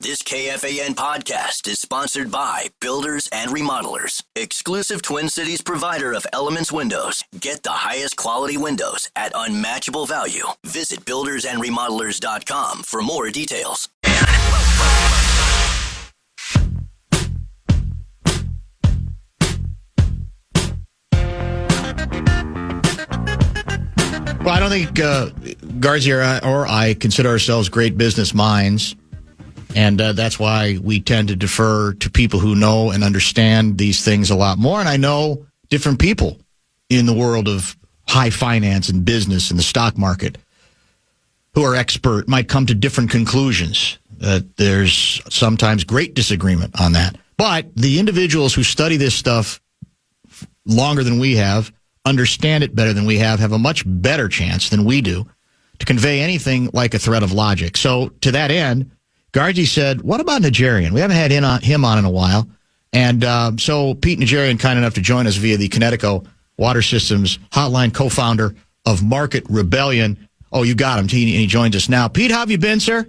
This KFAN podcast is sponsored by Builders and Remodelers, exclusive Twin Cities provider of Elements Windows. Get the highest quality windows at unmatchable value. Visit buildersandremodelers.com for more details. Well, I don't think Gaardsy or I consider ourselves great business minds. And that's why we tend to defer to people who know and understand these things a lot more. And I know different people in the world of high finance and business and the stock market who are expert might come to different conclusions. There's sometimes great disagreement on that. But the individuals who study this stuff longer than we have, understand it better than we have a much better chance than we do to convey anything like a thread of logic. So to that end, Gaardsy said, what about Najarian? We haven't had him on in a while. And so Pete Najarian, kind enough to join us via the Connecticut Water Systems Hotline, co-founder of Market Rebellion. Oh, you got him. He joins us now. Pete, how have you been, sir?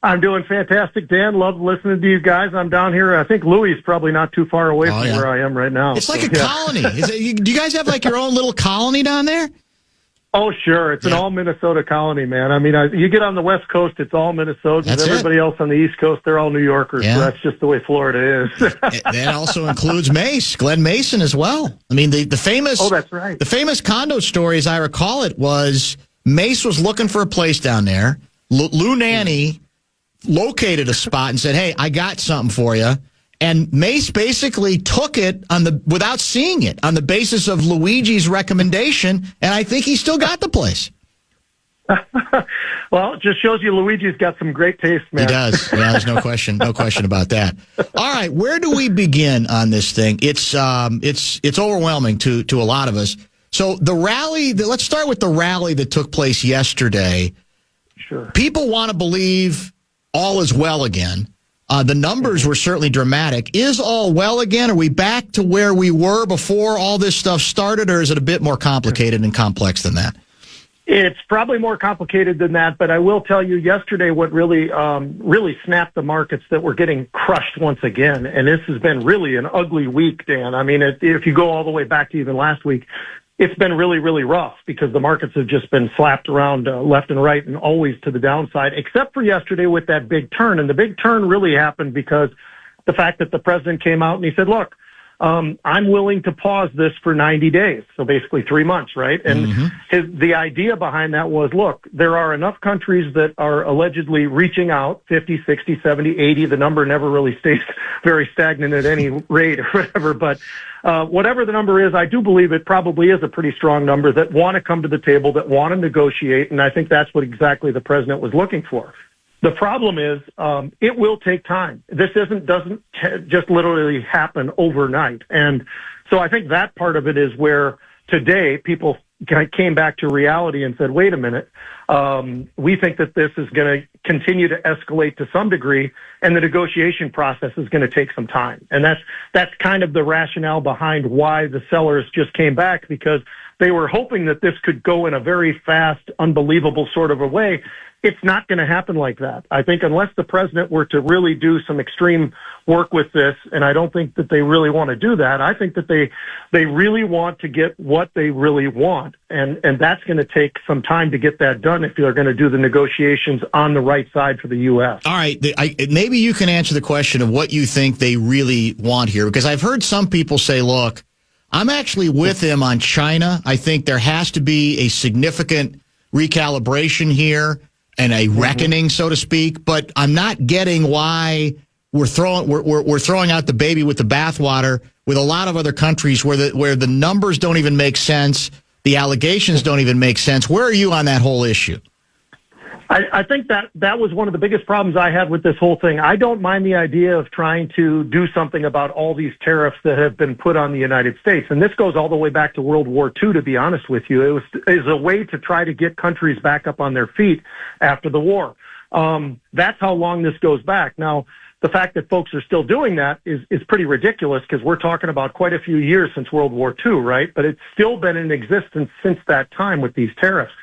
I'm doing fantastic, Dan. Love listening to you guys. I'm down here. I think Louis is probably not too far away from where I am right now. It's like a colony. Do you guys have like your own little colony down there? Oh, sure. It's an all-Minnesota colony, man. I mean, you get on the West Coast, it's all Minnesotans. Everybody else on the East Coast, they're all New Yorkers. Yeah. So that's just the way Florida is. That also includes Mace, Glen Mason as well. I mean, the famous... Oh, that's right. The famous condo story, as I recall it, was Mace was looking for a place down there. Lou Nanny located a spot and said, hey, I got something for you. And Mace basically took it without seeing it on the basis of Luigi's recommendation, and I think he still got the place. Well, it just shows you Luigi's got some great taste, man. He does. Yeah, there's no question about that. All right, where do we begin on this thing? It's overwhelming to a lot of us. So the rally, let's start with the rally that took place yesterday. Sure. People want to believe all is well again. The numbers were certainly dramatic. Is all well again? Are we back to where we were before all this stuff started, or is it a bit more complicated and complex than that? It's probably more complicated than that, but I will tell you yesterday what really snapped the markets that were getting crushed once again, and this has been really an ugly week, Dan. I mean, if you go all the way back to even last week, it's been really, really rough because the markets have just been slapped around left and right and always to the downside, except for yesterday with that big turn. And the big turn really happened because the fact that the president came out and he said, look, I'm willing to pause this for 90 days. So basically 3 months, right? And the idea behind that was, look, there are enough countries that are allegedly reaching out, 50, 60, 70, 80. The number never really stays very stagnant at any rate or whatever. But whatever the number is, I do believe it probably is a pretty strong number that want to come to the table, that want to negotiate. And I think that's what exactly the president was looking for. The problem is, it will take time. This doesn't just literally happen overnight. And so I think that part of it is where today people came back to reality and said, wait a minute, we think that this is going to continue to escalate to some degree, and the negotiation process is going to take some time. And that's kind of the rationale behind why the sellers just came back, because they were hoping that this could go in a very fast, unbelievable sort of a way. It's not going to happen like that. I think unless the president were to really do some extreme work with this, and I don't think that they really want to do that. I think that they really want to get what they really want, and that's going to take some time to get that done if they're going to do the negotiations on the right side for the U.S. All right. Maybe you can answer the question of what you think they really want here, because I've heard some people say, look, I'm actually with him on China. I think there has to be a significant recalibration here and a reckoning, so to speak. But I'm not getting why we're throwing out the baby with the bathwater with a lot of other countries where the numbers don't even make sense, the allegations don't even make sense. Where are you on that whole issue? I think that was one of the biggest problems I had with this whole thing. I don't mind the idea of trying to do something about all these tariffs that have been put on the United States. And this goes all the way back to World War II, to be honest with you. It was a way to try to get countries back up on their feet after the war. That's how long this goes back. Now, the fact that folks are still doing that is pretty ridiculous, because we're talking about quite a few years since World War II, right? But it's still been in existence since that time with these tariffs.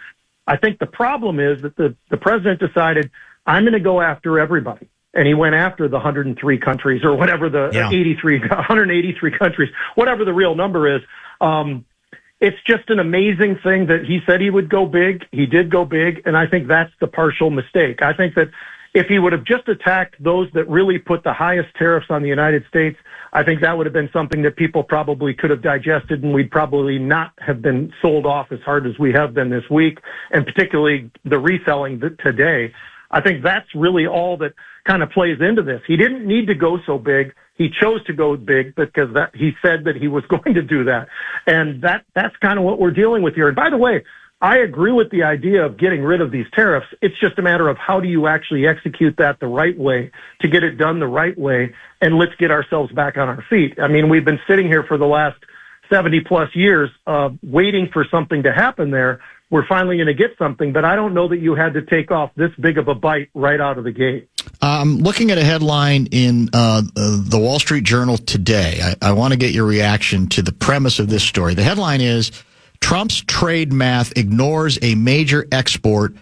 I think the problem is that the president decided, I'm going to go after everybody. and he went after the 103 countries or whatever the 183 countries, whatever the real number is. It's just an amazing thing that he said he would go big. He did go big, and I think that's the partial mistake. I think that if he would have just attacked those that really put the highest tariffs on the United States, I think that would have been something that people probably could have digested, and we'd probably not have been sold off as hard as we have been this week, and particularly the reselling today. I think that's really all that kind of plays into this. He didn't need to go so big. He chose to go big because he said that he was going to do that. And that's kind of what we're dealing with here. And by the way, I agree with the idea of getting rid of these tariffs. It's just a matter of how do you actually execute that the right way to get it done the right way, and let's get ourselves back on our feet. I mean, we've been sitting here for the last 70 plus years waiting for something to happen there. We're finally going to get something, but I don't know that you had to take off this big of a bite right out of the gate. Looking at a headline in the Wall Street Journal today, I want to get your reaction to the premise of this story. The headline is, Trump's trade math ignores a major export,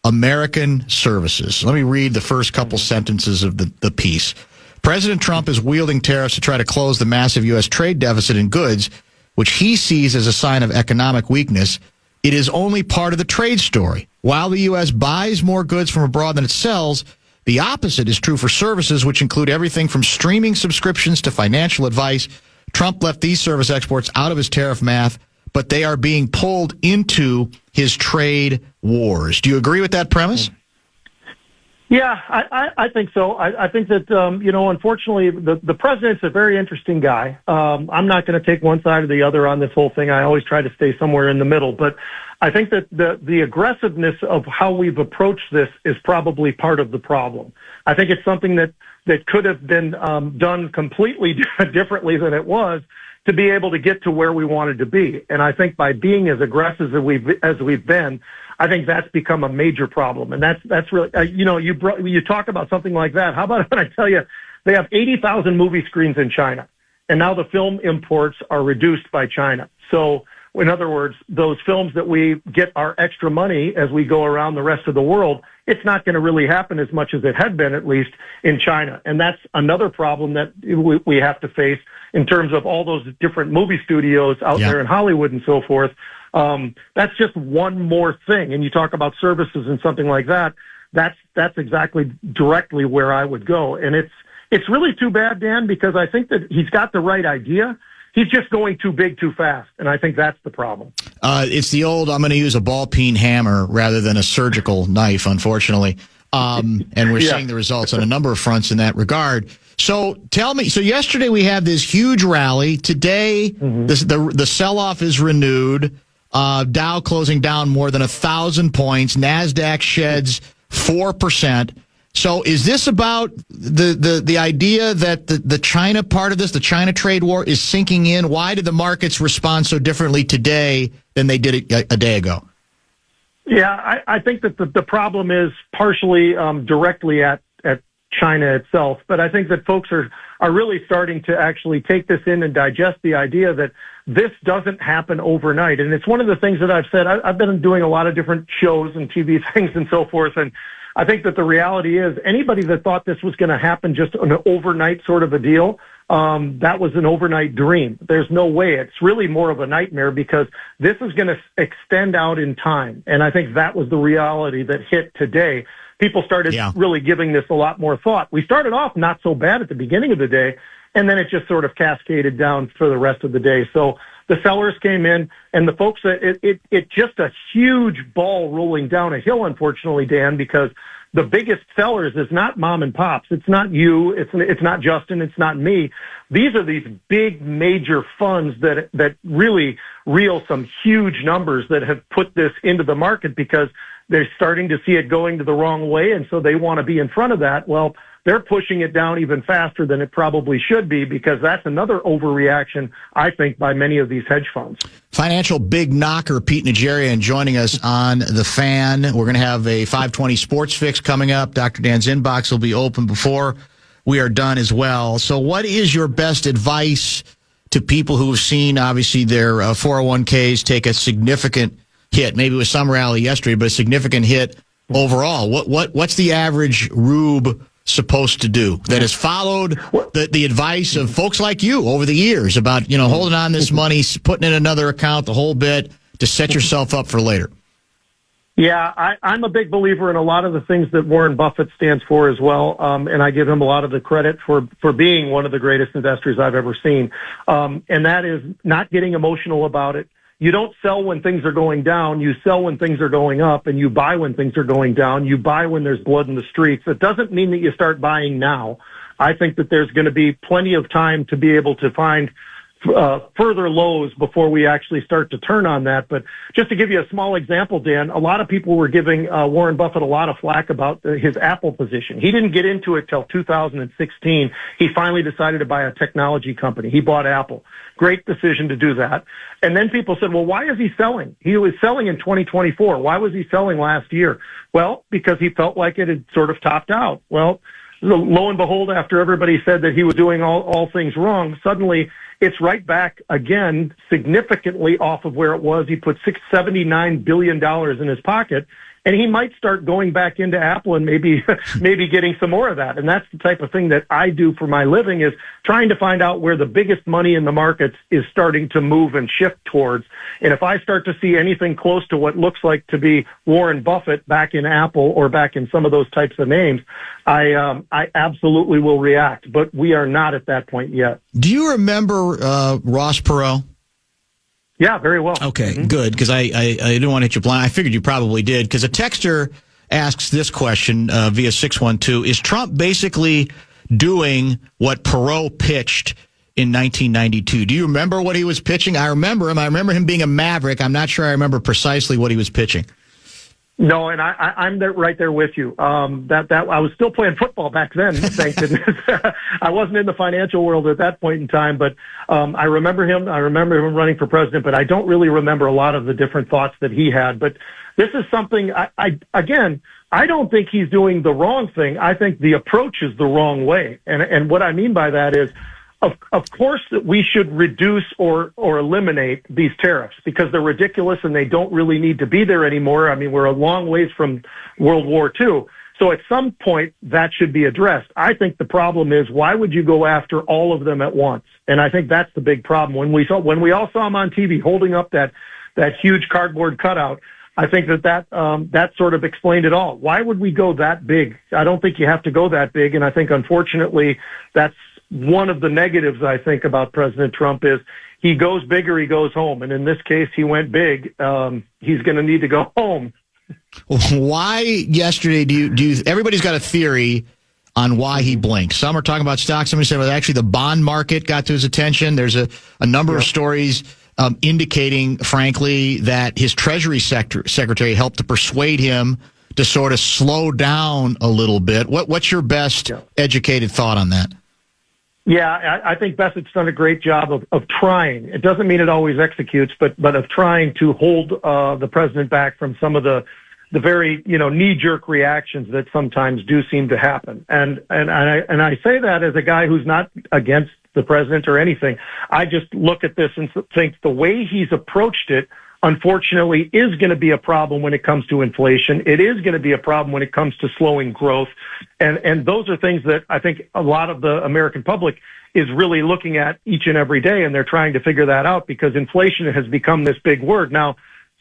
American services. Let me read the first couple sentences of the piece. President Trump is wielding tariffs to try to close the massive U.S. trade deficit in goods, which he sees as a sign of economic weakness. It is only part of the trade story. While the U.S. buys more goods from abroad than it sells, the opposite is true for services, which include everything from streaming subscriptions to financial advice. Trump left these service exports out of his tariff math, but they are being pulled into his trade wars. Do you agree with that premise? Yeah, I think so. I think that, unfortunately, the president's a very interesting guy. I'm not going to take one side or the other on this whole thing. I always try to stay somewhere in the middle. But I think that the aggressiveness of how we've approached this is probably part of the problem. I think it's something that could have been done completely differently than it was to be able to get to where we wanted to be. And I think by being as aggressive as we've been, I think that's become a major problem. And that's really, you talk about something like that. How about when I tell you they have 80,000 movie screens in China, and now the film imports are reduced by China. So in other words, those films that we get our extra money as we go around the rest of the world, it's not going to really happen as much as it had been, at least in China. And that's another problem that we have to face in terms of all those different movie studios out there in Hollywood and so forth. That's just one more thing. And you talk about services and something like that. That's exactly directly where I would go. And it's really too bad, Dan, because I think that he's got the right idea. He's just going too big too fast, and I think that's the problem. It's the old, I'm going to use a ball-peen hammer rather than a surgical knife, unfortunately. And we're seeing the results on a number of fronts in that regard. So tell me, so yesterday we had this huge rally. Today, the sell-off is renewed. Dow closing down more than 1,000 points. NASDAQ sheds 4%. So is this about the idea that the China part of this, the China trade war, is sinking in? Why did the markets respond so differently today than they did a day ago? Yeah, I think that the problem is partially directly at China itself, but I think that folks are really starting to actually take this in and digest the idea that this doesn't happen overnight. And it's one of the things that I've said. I've been doing a lot of different shows and TV things and so forth, and I think that the reality is anybody that thought this was going to happen just an overnight sort of a deal, that was an overnight dream. There's no way. It's really more of a nightmare because this is going to extend out in time. And I think that was the reality that hit today. People started really giving this a lot more thought. We started off not so bad at the beginning of the day, and then it just sort of cascaded down for the rest of the day. So the sellers came in, and the folks, it just a huge ball rolling down a hill, unfortunately, Dan, because the biggest sellers is not mom and pops. It's not you. It's not Justin. It's not me. These are these big major funds that really reel some huge numbers that have put this into the market because they're starting to see it going to the wrong way, and so they want to be in front of that. Well, they're pushing it down even faster than it probably should be because that's another overreaction, I think, by many of these hedge funds. Financial big knocker Pete Najarian joining us on The Fan. We're going to have a 520 Sports Fix coming up. Dr. Dan's inbox will be open before we are done as well. So what is your best advice to people who have seen, obviously, their 401ks take a significant hit, maybe with some rally yesterday, but a significant hit overall? What's the average rube supposed to do, that has followed the advice of folks like you over the years about, holding on this money, putting in another account, the whole bit, to set yourself up for later? Yeah, I'm a big believer in a lot of the things that Warren Buffett stands for as well, and I give him a lot of the credit for being one of the greatest investors I've ever seen, and that is not getting emotional about it. You don't sell when things are going down. You sell when things are going up, and you buy when things are going down. You buy when there's blood in the streets. It doesn't mean that you start buying now. I think that there's going to be plenty of time to be able to find further lows before we actually start to turn on that. But just to give you a small example, Dan, a lot of people were giving Warren Buffett a lot of flack about his Apple position. He didn't get into it till 2016. He finally decided to buy a technology company. He bought Apple. Great decision to do that. And then people said, well, why is he selling? He was selling in 2024. Why was he selling last year? Well, because he felt like it had sort of topped out. Well, lo and behold, after everybody said that he was doing all things wrong, suddenly it's right back again, significantly off of where it was. He put $679 billion in his pocket, and he might start going back into Apple and maybe getting some more of that. And that's the type of thing that I do for my living, is trying to find out where the biggest money in the markets is starting to move and shift towards. And if I start to see anything close to what looks like to be Warren Buffett back in Apple or back in some of those types of names, I absolutely will react. But we are not at that point yet. Do you remember Ross Perot? Yeah, very well. Okay, good, because I didn't want to hit you blind. I figured you probably did, because a texter asks this question via 612. Is Trump basically doing what Perot pitched in 1992? Do you remember what he was pitching? I remember him. I remember him being a maverick. I'm not sure I remember precisely what he was pitching. No, and I'm there, right there with you. That I was still playing football back then, thank goodness. I wasn't in the financial world at that point in time, but I remember him. I remember him running for president, but I don't really remember a lot of the different thoughts that he had. But this is something I don't think he's doing the wrong thing. I think the approach is the wrong way, and what I mean by that is, Of course, that we should reduce or eliminate these tariffs because they're ridiculous and they don't really need to be there anymore. I mean, we're a long ways from World War II. So at some point, that should be addressed. I think the problem is, why would you go after all of them at once? And I think that's the big problem. When we all saw him on TV holding up that huge cardboard cutout, I think that sort of explained it all. Why would we go that big? I don't think you have to go that big. And I think, unfortunately, that's one of the negatives, I think, about President Trump is he goes big or he goes home. And in this case, he went big. He's going to need to go home. Why yesterday do you everybody's got a theory on why he blinked. Some are talking about stocks. Somebody said, well, actually the bond market got to his attention. There's a number of stories indicating, frankly, that his Treasury secretary helped to persuade him to sort of slow down a little bit. What's your best educated thought on that? Yeah, I think Bessett's done a great job of trying. It doesn't mean it always executes, but of trying to hold the president back from some of the very knee-jerk reactions that sometimes do seem to happen. And I say that as a guy who's not against the president or anything. I just look at this and think the way he's approached it, unfortunately, is going to be a problem when it comes to inflation. It is going to be a problem when it comes to slowing growth. And those are things that I think a lot of the American public is really looking at each and every day, and they're trying to figure that out because inflation has become this big word. Now,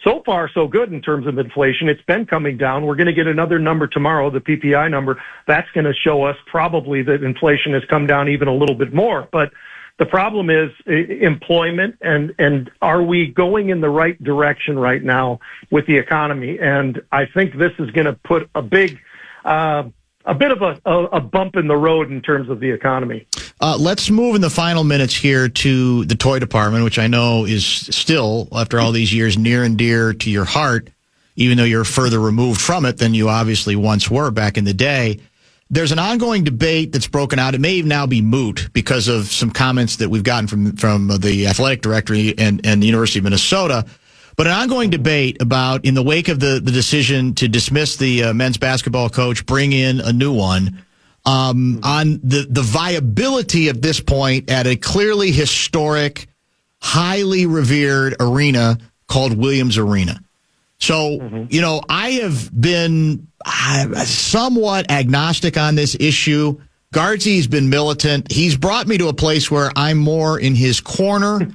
so far, so good in terms of inflation. It's been coming down. We're going to get another number tomorrow, the PPI number. That's going to show us probably that inflation has come down even a little bit more. But the problem is employment, and are we going in the right direction right now with the economy? And I think this is going to put a bit of a bump in the road in terms of the economy. Let's move in the final minutes here to the toy department, which I know is still, after all these years, near and dear to your heart, even though you're further removed from it than you obviously once were back in the day. There's an ongoing debate that's broken out. It may now be moot because of some comments that we've gotten from the athletic director and the University of Minnesota. But an ongoing debate about, in the wake of the decision to dismiss the men's basketball coach, bring in a new one, on the viability at this point at a clearly historic, highly revered arena called Williams Arena. So, I have been somewhat agnostic on this issue. Gaardsy's been militant. He's brought me to a place where I'm more in his corner.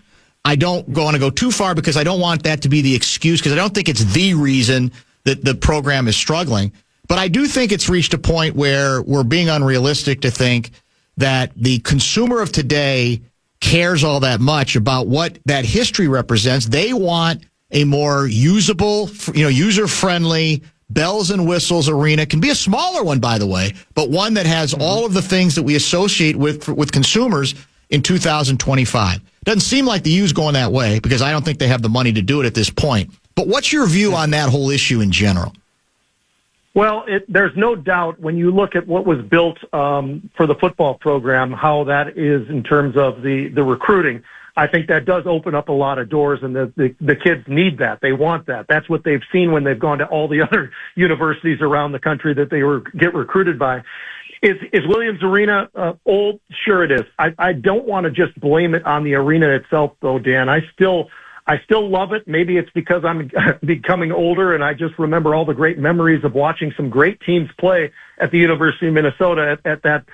I don't want to go too far because I don't want that to be the excuse, because I don't think it's the reason that the program is struggling. But I do think it's reached a point where we're being unrealistic to think that the consumer of today cares all that much about what that history represents. They want a more usable, user-friendly, bells and whistles arena. Can be a smaller one, by the way, but one that has all of the things that we associate with consumers in 2025. Doesn't seem like the U's going that way, because I don't think they have the money to do it at this point. But what's your view on that whole issue in general? Well, there's no doubt when you look at what was built for the football program, how that is in terms of the recruiting. I think that does open up a lot of doors, and the kids need that. They want that. That's what they've seen when they've gone to all the other universities around the country that they get recruited by. Is Williams Arena old? Sure it is. I don't want to just blame it on the arena itself, though, Dan. I still love it. Maybe it's because I'm becoming older and I just remember all the great memories of watching some great teams play at the University of Minnesota at that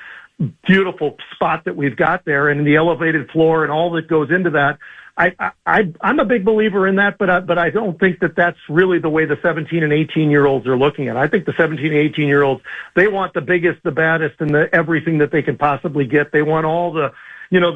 beautiful spot that we've got there, and the elevated floor and all that goes into that. I'm a big believer in that, but I don't think that that's really the way the 17 and 18-year-olds are looking at it. I think the 17 and 18-year-olds, they want the biggest, the baddest, and everything that they can possibly get. They want all the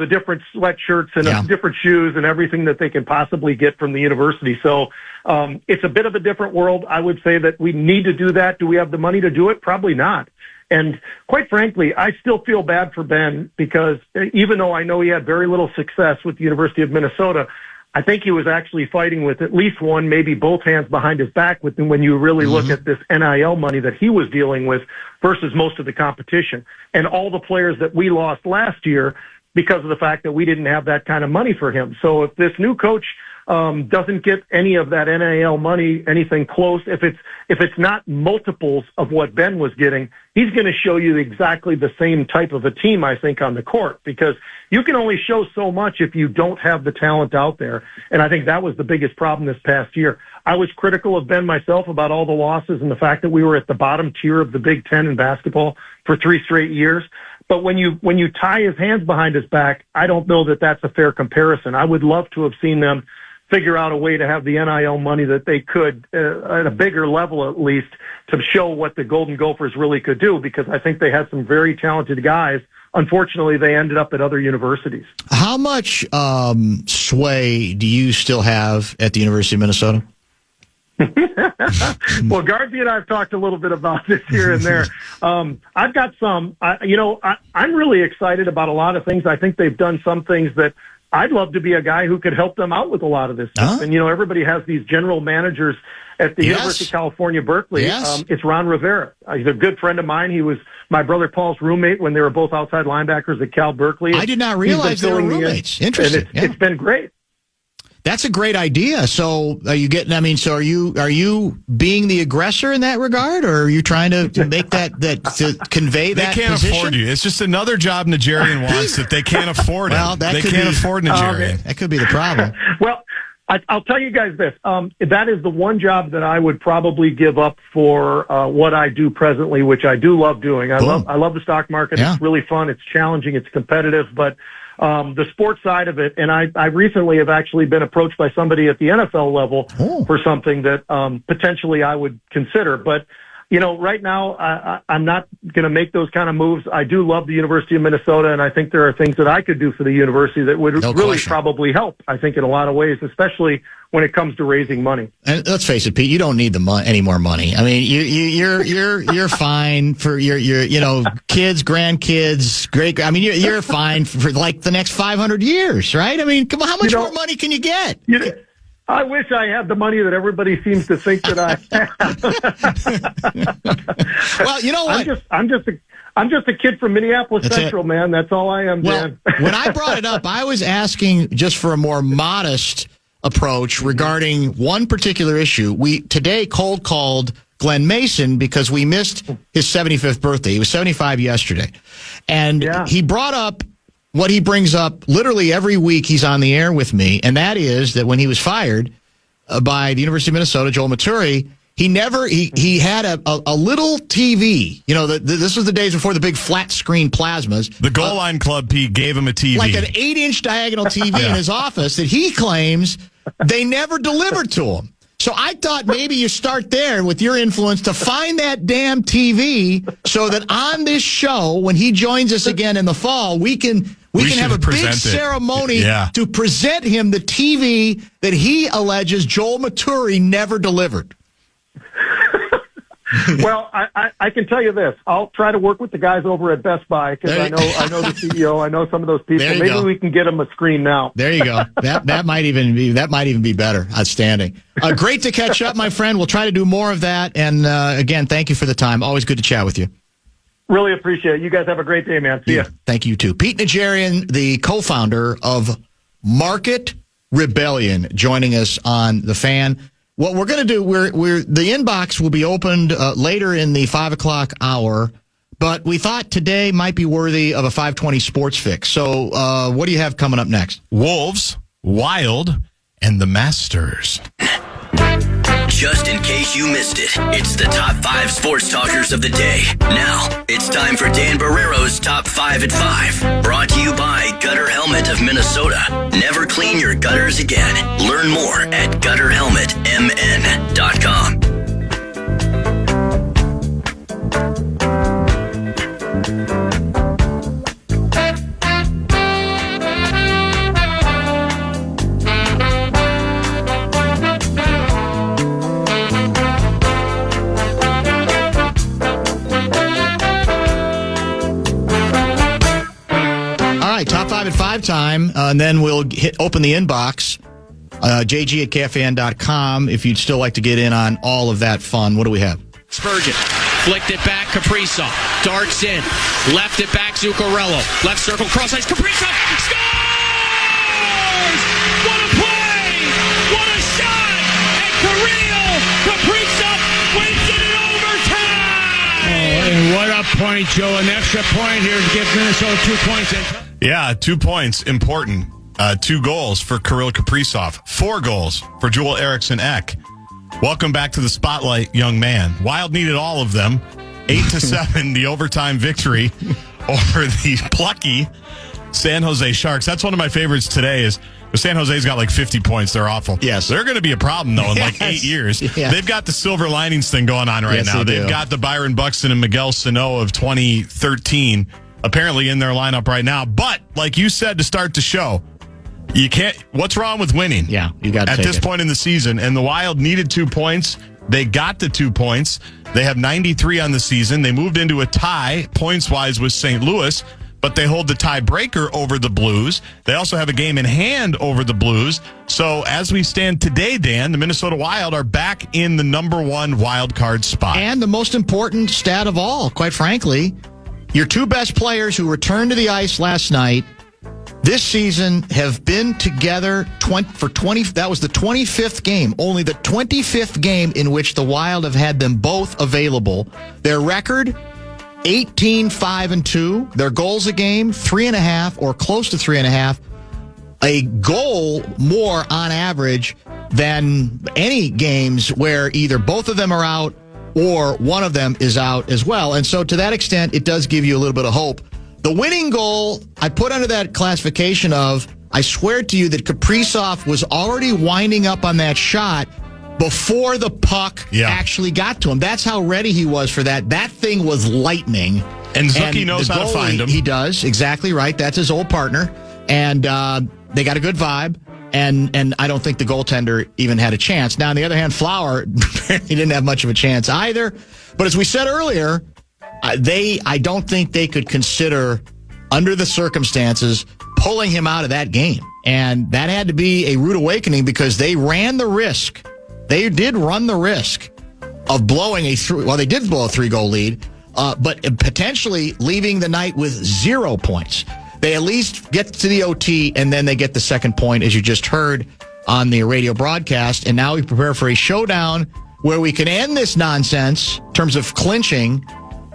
different sweatshirts and different shoes and everything that they can possibly get from the university. So it's a bit of a different world. I would say that we need to do that. Do we have the money to do it? Probably not. And quite frankly, I still feel bad for Ben, because even though I know he had very little success with the University of Minnesota, I think he was actually fighting with at least one, maybe both hands behind his back when you really look at this NIL money that he was dealing with versus most of the competition. And all the players that we lost last year because of the fact that we didn't have that kind of money for him. So if this new coach doesn't get any of that NIL money, anything close, if it's not multiples of what Ben was getting, he's going to show you exactly the same type of a team, I think, on the court, because you can only show so much if you don't have the talent out there. And I think that was the biggest problem this past year. I was critical of Ben myself about all the losses and the fact that we were at the bottom tier of the Big Ten in basketball for 3 straight years. But when you tie his hands behind his back, I don't know that that's a fair comparison. I would love to have seen them figure out a way to have the NIL money that they could at a bigger level, at least, to show what the Golden Gophers really could do, because I think they had some very talented guys. Unfortunately, they ended up at other universities. How much sway do you still have at the University of Minnesota? Well, Gaardsy and I have talked a little bit about this here and there. I've got some. I'm really excited about a lot of things. I think they've done some things that I'd love to be a guy who could help them out with a lot of this stuff. And, everybody has these general managers at the University of California, Berkeley. It's Ron Rivera. He's a good friend of mine. He was my brother Paul's roommate when they were both outside linebackers at Cal Berkeley. I did not realize they were roommates. Interesting. It's been great. That's a great idea. So are you are you being the aggressor in that regard, or are you trying to make that to convey that They can't position? afford you. It's just another job Najarian wants that they can't afford. Well, they can't afford Najarian. That could be the problem. Well, I'll tell you guys this. That is the one job that I would probably give up for what I do presently, which I do love doing. I love the stock market. Yeah. It's really fun. It's challenging. It's competitive, but the sports side of it, and I recently have actually been approached by somebody at the NFL level for something that potentially I would consider. But, right now I'm not going to make those kind of moves. I do love the University of Minnesota, and I think there are things that I could do for the university that would probably help, I think, in a lot of ways, especially when it comes to raising money. And let's face it, Pete, you don't need any more money. I mean, you're fine for your kids, grandkids, great. I mean, you're fine for like the next 500 years, right? I mean, come on, how much more money can you get? I wish I had the money that everybody seems to think that I have. Well, you know what? I'm just a kid from Minneapolis Central, man. That's all I am, Dan. When I brought it up, I was asking just for a more modest approach regarding one particular issue. We today cold called Glenn Mason because we missed his 75th birthday. He was 75 yesterday. And he brought up what he brings up literally every week he's on the air with me, and that is that when he was fired by the University of Minnesota, Joel Maturi, He had a little TV. You know, this was the days before the big flat screen plasmas. The Goal Line Club, Pete, gave him a TV. Like an 8-inch diagonal TV in his office that he claims they never delivered to him. So I thought maybe you start there with your influence to find that damn TV so that on this show, when he joins us again in the fall, we can have a big ceremony to present him the TV that he alleges Joel Maturi never delivered. Well, I can tell you this. I'll try to work with the guys over at Best Buy because I know the CEO. I know some of those people. Maybe we can get them a screen now. There you go. That might even be better. Outstanding. Great to catch up, my friend. We'll try to do more of that. And again, thank you for the time. Always good to chat with you. Really appreciate it. You guys have a great day, man. See ya. Thank you too. Pete Najarian, the co-founder of Market Rebellion, joining us on the Fan. What we're going to do, the inbox will be opened later in the 5 o'clock hour, but we thought today might be worthy of a 520 sports fix. So what do you have coming up next? Wolves, Wild, and the Masters. Just in case you missed it, it's the top 5 sports talkers of the day. Now, it's time for Dan Barrero's Top 5 at 5. Brought to you by Gutter Helmet of Minnesota. Never clean your gutters again. Learn more at gutterhelmetmn.com. Top 5 at 5 time, and then we'll open the inbox, JG at KFAN.com, if you'd still like to get in on all of that fun. What do we have? Spurgeon flicked it back, Kaprizov darts in, left it back, Zuccarello, left circle, cross ice, Kaprizov scores! What a play! What a shot! And Kirill Kaprizov wins it in overtime! Oh, and what a point, Joe! An extra point here to give Minnesota 2 points. Yeah, 2 points, important. 2 goals for Kirill Kaprizov. 4 goals for Joel Eriksson Ek. Welcome back to the spotlight, young man. Wild needed all of them. 8-7, the overtime victory over the plucky San Jose Sharks. That's one of my favorites today is San Jose's got like 50 points. They're awful. Yes. They're going to be a problem, though, in like 8 years. Yes. They've got the silver linings thing going on right now. They've got the Byron Buxton and Miguel Sano of 2013 apparently in their lineup right now. But like you said to start the show, you can't. What's wrong with winning? Yeah, you got to at this point in the season. And the Wild needed 2 points. They got the 2 points. They have 93 on the season. They moved into a tie points-wise with St. Louis, but they hold the tiebreaker over the Blues. They also have a game in hand over the Blues. So as we stand today, Dan, the Minnesota Wild are back in the number 1 wild card spot. And the most important stat of all, quite frankly, your 2 best players who returned to the ice last night this season have been together for 20. That was the 25th game, only the 25th game in which the Wild have had them both available. Their record, 18-5-2. Their goals a game, 3.5 or close to 3.5. A goal more on average than any games where either both of them are out or one of them is out as well. And so to that extent, it does give you a little bit of hope. The winning goal, I put under that classification of, I swear to you that Kaprizov was already winding up on that shot before the puck actually got to him. That's how ready he was for that. That thing was lightning. And Zucchi knows how to find him. He does, exactly right. That's his old partner. And they got a good vibe. And I don't think the goaltender even had a chance. Now, on the other hand, Flower, he didn't have much of a chance either. But as we said earlier, I don't think they could consider, under the circumstances, pulling him out of that game. And that had to be a rude awakening because they ran the risk. They did run the risk of blowing they did blow a 3-goal lead, but potentially leaving the night with 0 points. They at least get to the OT, and then they get the second point, as you just heard on the radio broadcast. And now we prepare for a showdown where we can end this nonsense in terms of clinching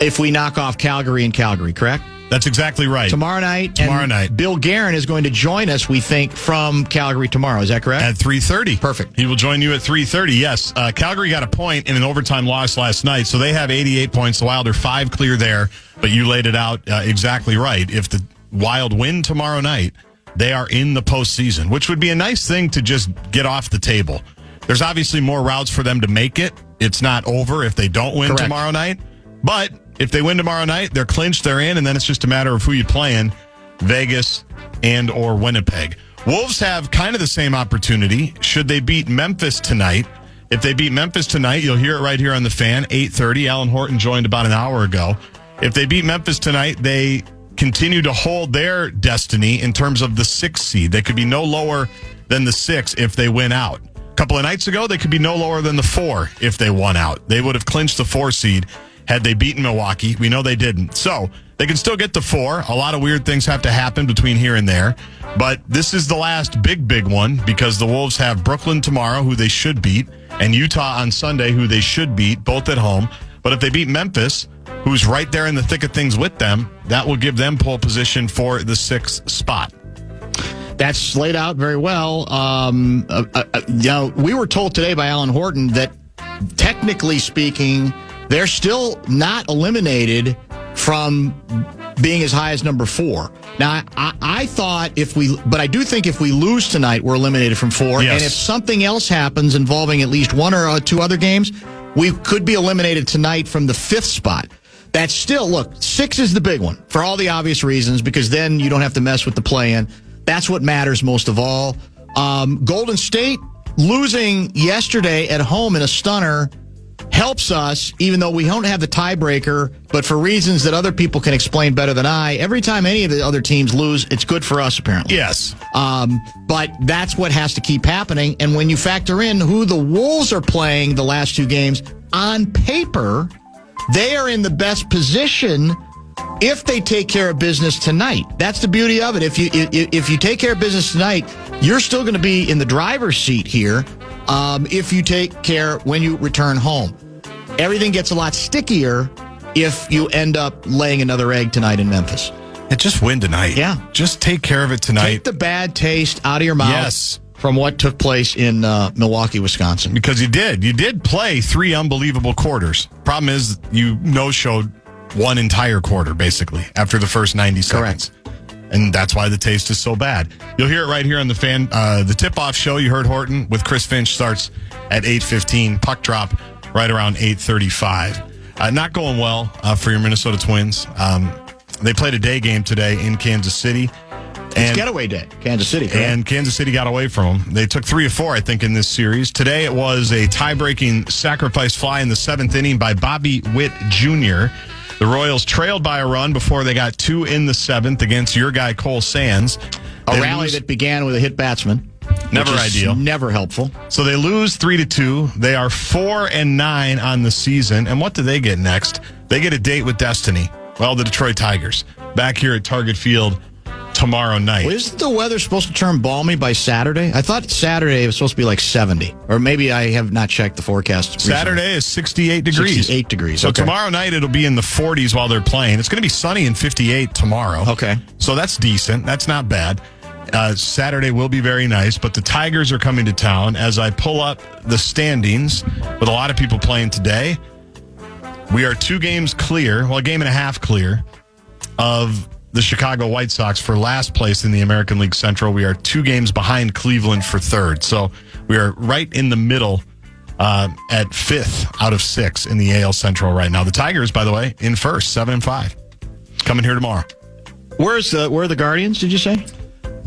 if we knock off Calgary in Calgary, correct? That's exactly right. Tomorrow night. Bill Guerin is going to join us, we think, from Calgary tomorrow. Is that correct? At 3:30. Perfect. He will join you at 3:30, yes. Calgary got a point in an overtime loss last night, so they have 88 points. The Wild are 5 clear there, but you laid it out exactly right. If the Wild win tomorrow night, they are in the postseason, which would be a nice thing to just get off the table. There's obviously more routes for them to make it. It's not over if they don't win tomorrow night. But if they win tomorrow night, they're clinched, they're in, and then it's just a matter of who you playing, Vegas and or Winnipeg. Wolves have kind of the same opportunity should they beat Memphis tonight. If they beat Memphis tonight, you'll hear it right here on the Fan, 8:30. Alan Horton joined about an hour ago. If they beat Memphis tonight, they continue to hold their destiny in terms of the 6th seed. They could be no lower than the 6 if they win out. A couple of nights ago, they could be no lower than the 4 if they won out. They would have clinched the 4 seed had they beaten Milwaukee. We know they didn't. So they can still get the 4. A lot of weird things have to happen between here and there. But this is the last big one because the Wolves have Brooklyn tomorrow, who they should beat, and Utah on Sunday, who they should beat, both at home. But if they beat Memphis, who's right there in the thick of things with them, that will give them pole position for the 6th spot. That's laid out very well. We were told today by Alan Horton that technically speaking, they're still not eliminated from being as high as number 4. Now, I thought but I do think if we lose tonight, we're eliminated from 4. Yes. And if something else happens involving at least 1 or 2 other games, we could be eliminated tonight from the 5th spot. That's still, look, 6 is the big one for all the obvious reasons, because then you don't have to mess with the play-in. That's what matters most of all. Golden State losing yesterday at home in a stunner helps us, even though we don't have the tiebreaker, but for reasons that other people can explain better than I. Every time any of the other teams lose, it's good for us, apparently. Yes. But that's what has to keep happening. And when you factor in who the Wolves are playing the last 2 games, on paper, they are in the best position if they take care of business tonight. That's the beauty of it. If you take care of business tonight, you're still going to be in the driver's seat here if you take care when you return home. Everything gets a lot stickier if you end up laying another egg tonight in Memphis. And just win tonight. Yeah. Just take care of it tonight. Take the bad taste out of your mouth from what took place in Milwaukee, Wisconsin. Because you did play 3 unbelievable quarters. Problem is you no-showed 1 entire quarter, basically, after the first 90 seconds. Correct. And that's why the taste is so bad. You'll hear it right here on the Fan. The tip-off show, you heard Horton with Chris Finch, starts at 8:15. Puck drop right around 8:35. Not going well for your Minnesota Twins. They played a day game today in Kansas City. It's getaway day, Kansas City, correct? And Kansas City got away from them. They took 3 of 4, I think, in this series. Today it was a tie-breaking sacrifice fly in the 7th inning by Bobby Witt Jr. The Royals trailed by a run before they got 2 in the 7th against your guy, Cole Sands. A rally that began with a hit batsman. Never ideal. Never helpful. So they lose 3-2. They are 4-9 on the season. And what do they get next? They get a date with destiny. Well, the Detroit Tigers. Back here at Target Field tomorrow night. Well, isn't the weather supposed to turn balmy by Saturday? I thought Saturday was supposed to be like 70. Or maybe I have not checked the forecast recently. Saturday is 68 degrees. 68 degrees. So okay. Tomorrow night it'll be in the 40s while they're playing. It's going to be sunny and 58 tomorrow. Okay. So that's decent. That's not bad. Saturday will be very nice, but the Tigers are coming to town. As I pull up the standings, with a lot of people playing today, we are 2 games clear, well, a game and a half clear of the Chicago White Sox for last place in the American League Central. We are 2 games behind Cleveland for 3rd. So we are right in the middle at 5th out of 6 in the AL Central right now. The Tigers, by the way, in 1st, 7-5. Coming here tomorrow. Where are the Guardians, did you say?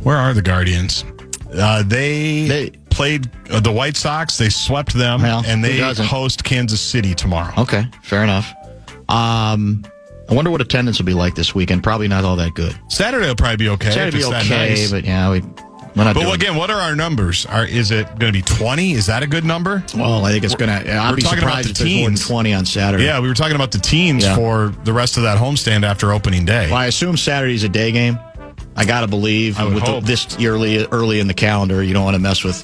Where are the Guardians? They played the White Sox. They swept them, and they host Kansas City tomorrow. Okay, fair enough. I wonder what attendance will be like this weekend. Probably not all that good. Saturday will probably be okay. Saturday will be okay, nice. but yeah, we're not. But again, what are our numbers? Is it going to be 20? Is that a good number? Well, I think it's going to. I'll be surprised if there's more than 20 on Saturday. Yeah, we were talking about the teens for the rest of that homestand after opening day. Well, I assume Saturday's a day game. I got to believe with this early in the calendar, you don't want to mess with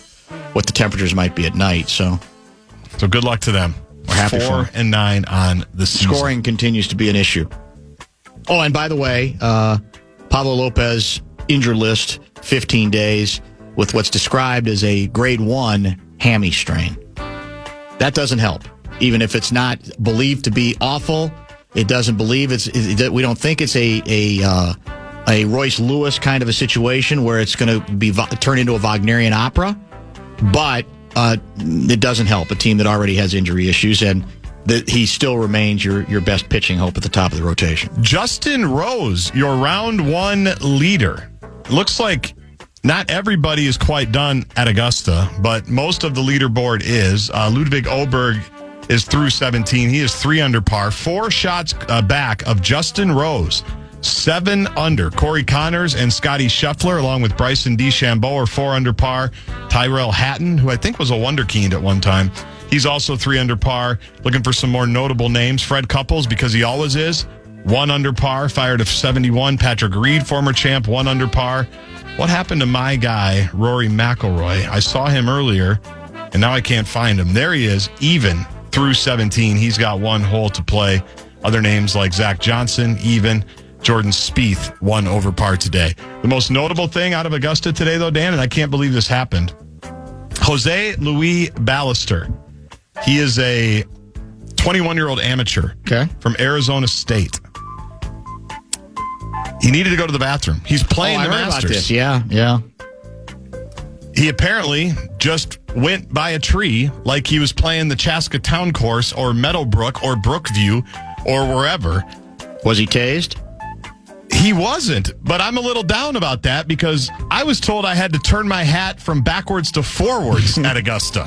what the temperatures might be at night. So good luck to them. We're happy for 4-9 on the season. Scoring continues to be an issue. Oh, and by the way, Pablo Lopez injured list, 15 days with what's described as a grade 1 hammy strain. That doesn't help. Even if it's not believed to be awful, it doesn't believe we don't think it's a Royce Lewis kind of a situation where it's going to be turned into a Wagnerian opera, but it doesn't help a team that already has injury issues, and he still remains your best pitching hope at the top of the rotation. Justin Rose, your round 1 leader. It looks like not everybody is quite done at Augusta, but most of the leaderboard is. Ludwig Oberg is through 17. He is 3 under par, 4 shots back of Justin Rose. 7 under. Corey Connors and Scotty Scheffler, along with Bryson DeChambeau, are 4 under par. Tyrell Hatton, who I think was a wonderkind at one time, he's also 3 under par. Looking for some more notable names. Fred Couples, because he always is, 1 under par, fired of 71. Patrick Reed, former champ, 1 under par. What happened to my guy, Rory McIlroy? I saw him earlier, and now I can't find him. There he is, even through 17. He's got 1 hole to play. Other names like Zach Johnson, even. Jordan Spieth, 1 over par today. The most notable thing out of Augusta today, though, Dan, and I can't believe this happened, Jose Luis Ballester. He is a 21-year-old amateur from Arizona State. He needed to go to the bathroom. He's playing the Masters. About this. Yeah. He apparently just went by a tree like he was playing the Chaska Town Course or Meadowbrook or Brookview or wherever. Was he tased? He wasn't, but I'm a little down about that because I was told I had to turn my hat from backwards to forwards at Augusta.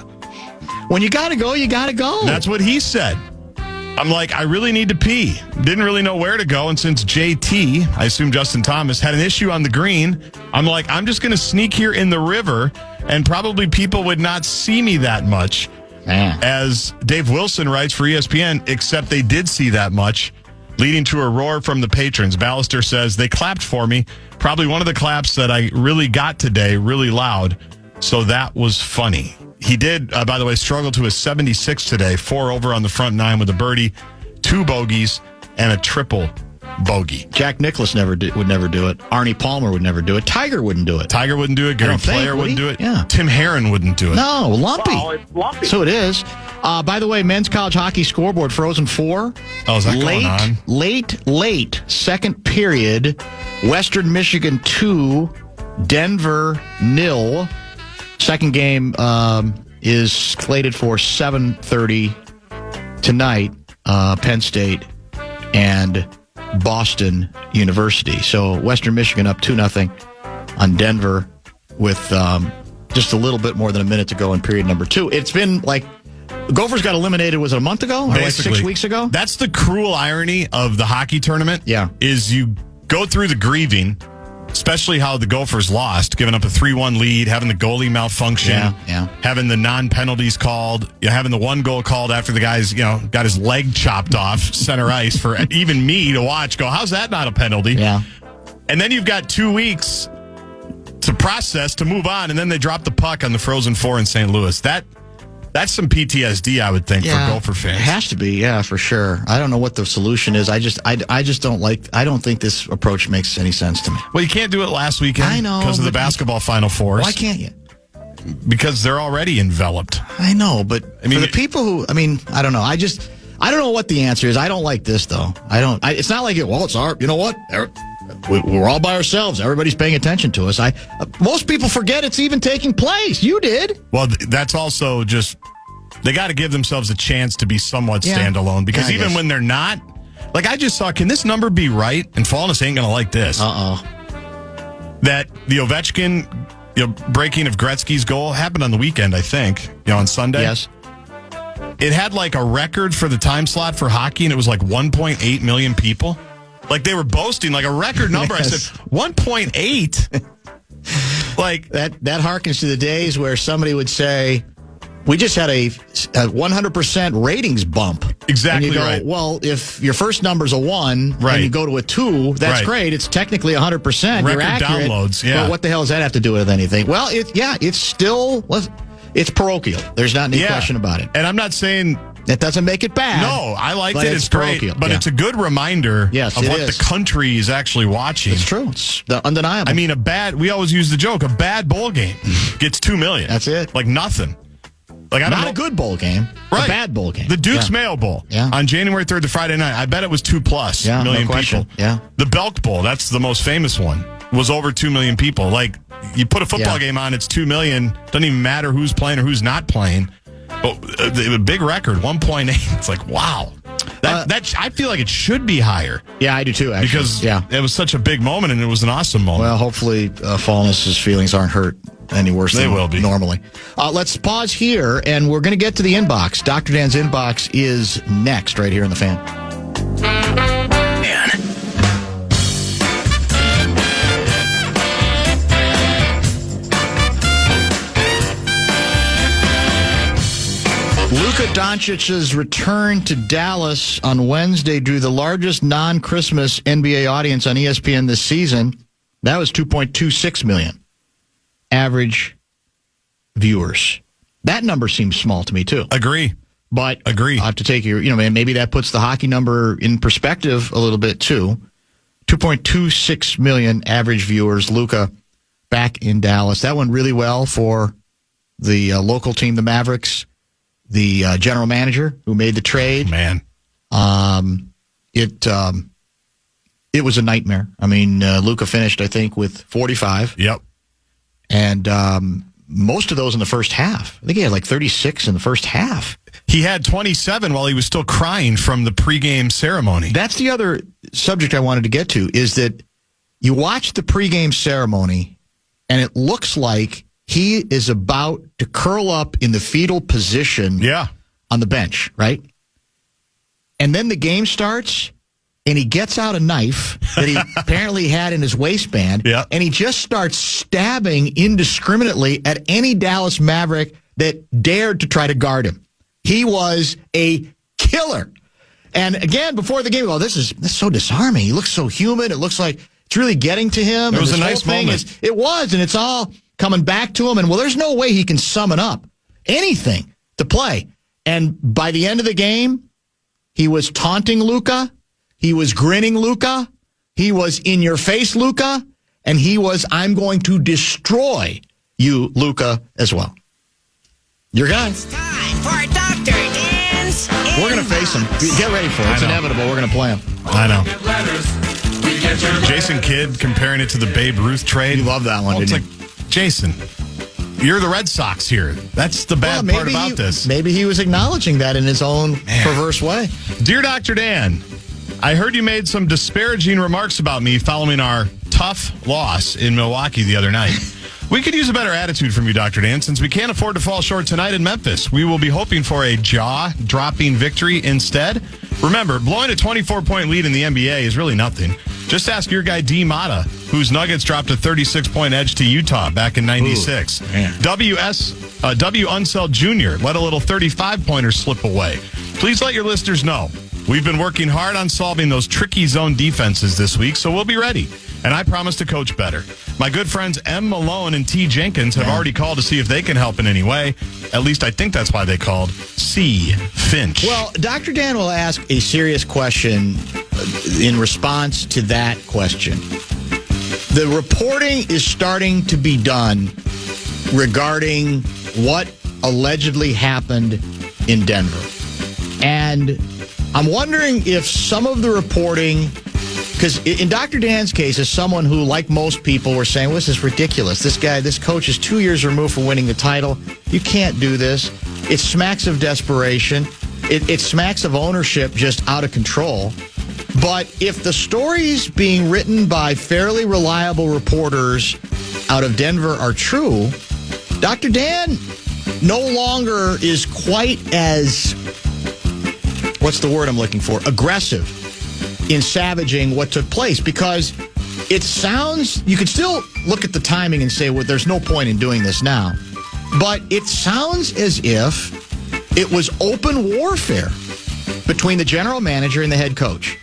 When you got to go, you got to go. That's what he said. I'm like, I really need to pee. Didn't really know where to go. And since JT, I assume Justin Thomas, had an issue on the green, I'm like, I'm just going to sneak here in the river, and probably people would not see me that much. Man. As Dave Wilson writes for ESPN, except they did see that much, leading to a roar from the patrons. Ballester says, they clapped for me. Probably one of the claps that I really got today, really loud. So that was funny. He did, by the way, struggle to his 76 today. 4 over on the front 9 with a birdie, 2 bogeys, and a triple bogey. Jack Nicklaus would never do it. Arnie Palmer would never do it. Tiger wouldn't do it. Gary Player wouldn't do it. Yeah. Tim Herron wouldn't do it. No, lumpy. Well, it's lumpy. So it is. By the way, men's college hockey scoreboard, Frozen 4. Oh, is that going on? Late, second period. Western Michigan 2, Denver 0. Second game is slated for 7:30 tonight, Penn State and Boston University. So Western Michigan up 2-0 on Denver with just a little bit more than a minute to go in period number 2. It's been like Gophers got eliminated, was it a month ago? Or like 6 weeks ago? That's the cruel irony of the hockey tournament. Yeah. Is you go through the grieving, especially how the Gophers lost, giving up a 3-1 lead, having the goalie malfunction, having the non-penalties called, having the 1 goal called after the guy's, got his leg chopped off center ice for even me to watch. Go, how's that not a penalty? Yeah. And then you've got 2 weeks to process, to move on, and then they drop the puck on the Frozen 4 in St. Louis. That's some PTSD, I would think, for Gopher fans. It has to be, for sure. I don't know what the solution is. I just don't think this approach makes any sense to me. Well, you can't do it last weekend. I know. Because of the basketball Final Fours. Why can't you? Because they're already enveloped. I know, but for the people who, I don't know. I don't know what the answer is. I don't like this, though. It's not like it's our, you know what? We're all by ourselves. Everybody's paying attention to us. Most people forget it's even taking place. You did. Well, that's also just, they got to give themselves a chance to be somewhat standalone, because even when they're not, like I just saw, can this number be right? And Fallness ain't going to like this. That the Ovechkin breaking of Gretzky's goal happened on the weekend, I think, on Sunday. Yes. It had like a record for the time slot for hockey, and it was like 1.8 million people. Like they were boasting like a record number. Yes. I said 1.8. Like that harkens to the days where somebody would say, we just had a 100% ratings bump. Exactly. And you go, right. Well, if your first number's a 1 and you go to a 2, that's great. It's technically 100%. Record, you're accurate, downloads. Yeah. But what the hell does that have to do with anything? Well, it's still, it's parochial. There's not any question about it. And I'm not saying That doesn't make it bad. No, I liked it. It's parochial. great. But it's a good reminder of what is. the country is actually watching. It's true. It's undeniable. I mean, we always use the joke, a bad bowl game gets $2 million. That's it. Like nothing. Like I don't know. A good bowl game. Right. A bad bowl game. The Duke's Mayo Bowl on January 3rd to Friday night. I bet it was 2+ million no question. people. Yeah. The Belk Bowl, that's the most famous one, was over 2 million people. Like, you put a football game on, it's 2 million. Doesn't even matter who's playing or who's not playing. But the big record, 1.8. It's like, wow. That I feel like it should be higher. Yeah, I do too, actually. Because it was such a big moment, and it was an awesome moment. Well, hopefully Fallness's feelings aren't hurt any worse than will be normally. Let's pause here, and we're going to get to the inbox. Dr. Dan's inbox is next, right here in the Fan. Luka Doncic's return to Dallas on Wednesday drew the largest non-Christmas NBA audience on ESPN this season. That was 2.26 million average viewers. That number seems small to me, too. Agree. But Agree. I have to take maybe that puts the hockey number in perspective a little bit, too. 2.26 million average viewers. Luka back in Dallas. That went really well for the local team, the Mavericks. The general manager who made the trade. Man. It was a nightmare. I mean, Luka finished, I think, with 45. Yep. And most of those in the first half. I think he had like 36 in the first half. He had 27 while he was still crying from the pregame ceremony. That's the other subject I wanted to get to, is that you watch the pregame ceremony, and it looks like he is about to curl up in the fetal position on the bench, right? And then the game starts, and he gets out a knife that he apparently had in his waistband, and he just starts stabbing indiscriminately at any Dallas Maverick that dared to try to guard him. He was a killer. And again, before the game, this is so disarming. He looks so human. It looks like it's really getting to him. It was a nice moment. It was, and it's all coming back to him, and there's no way he can summon up anything to play. And by the end of the game, he was taunting Luka, he was grinning Luka, he was in your face Luka, and he was, I'm going to destroy you, Luka, as well. Your guy. It's time for Dr. Dan's Inbox. We're going to face him. Get ready for it. It's inevitable. We're going to play him. I know. Jason Kidd comparing it to the Babe Ruth trade. You love that one, didn't you? Jason, you're the Red Sox here. That's the bad part about this. Maybe he was acknowledging that in his own perverse way. Dear Dr. Dan, I heard you made some disparaging remarks about me following our tough loss in Milwaukee the other night. We could use a better attitude from you, Dr. Dan, since we can't afford to fall short tonight in Memphis. We will be hoping for a jaw-dropping victory instead. Remember, blowing a 24-point lead in the NBA is really nothing. Just ask your guy D. Mata, whose Nuggets dropped a 36-point edge to Utah back in '96. W. Unseld Jr. let a little 35-pointer slip away. Please let your listeners know we've been working hard on solving those tricky zone defenses this week, so we'll be ready. And I promise to coach better. My good friends M. Malone and T. Jenkins have already called to see if they can help in any way. At least I think that's why they called. C. Finch. Well, Dr. Dan will ask a serious question in response to that question. The reporting is starting to be done regarding what allegedly happened in Denver. And I'm wondering if some of the reporting, because in Dr. Dan's case, as someone who, like most people, were saying, well, this is ridiculous. This coach is 2 years removed from winning the title. You can't do this. It smacks of desperation. It smacks of ownership just out of control. But if the stories being written by fairly reliable reporters out of Denver are true, Dr. Dan no longer is quite as, what's the word I'm looking for, aggressive in savaging what took place, because it sounds, you could still look at the timing and say, well, there's no point in doing this now. But it sounds as if it was open warfare between the general manager and the head coach.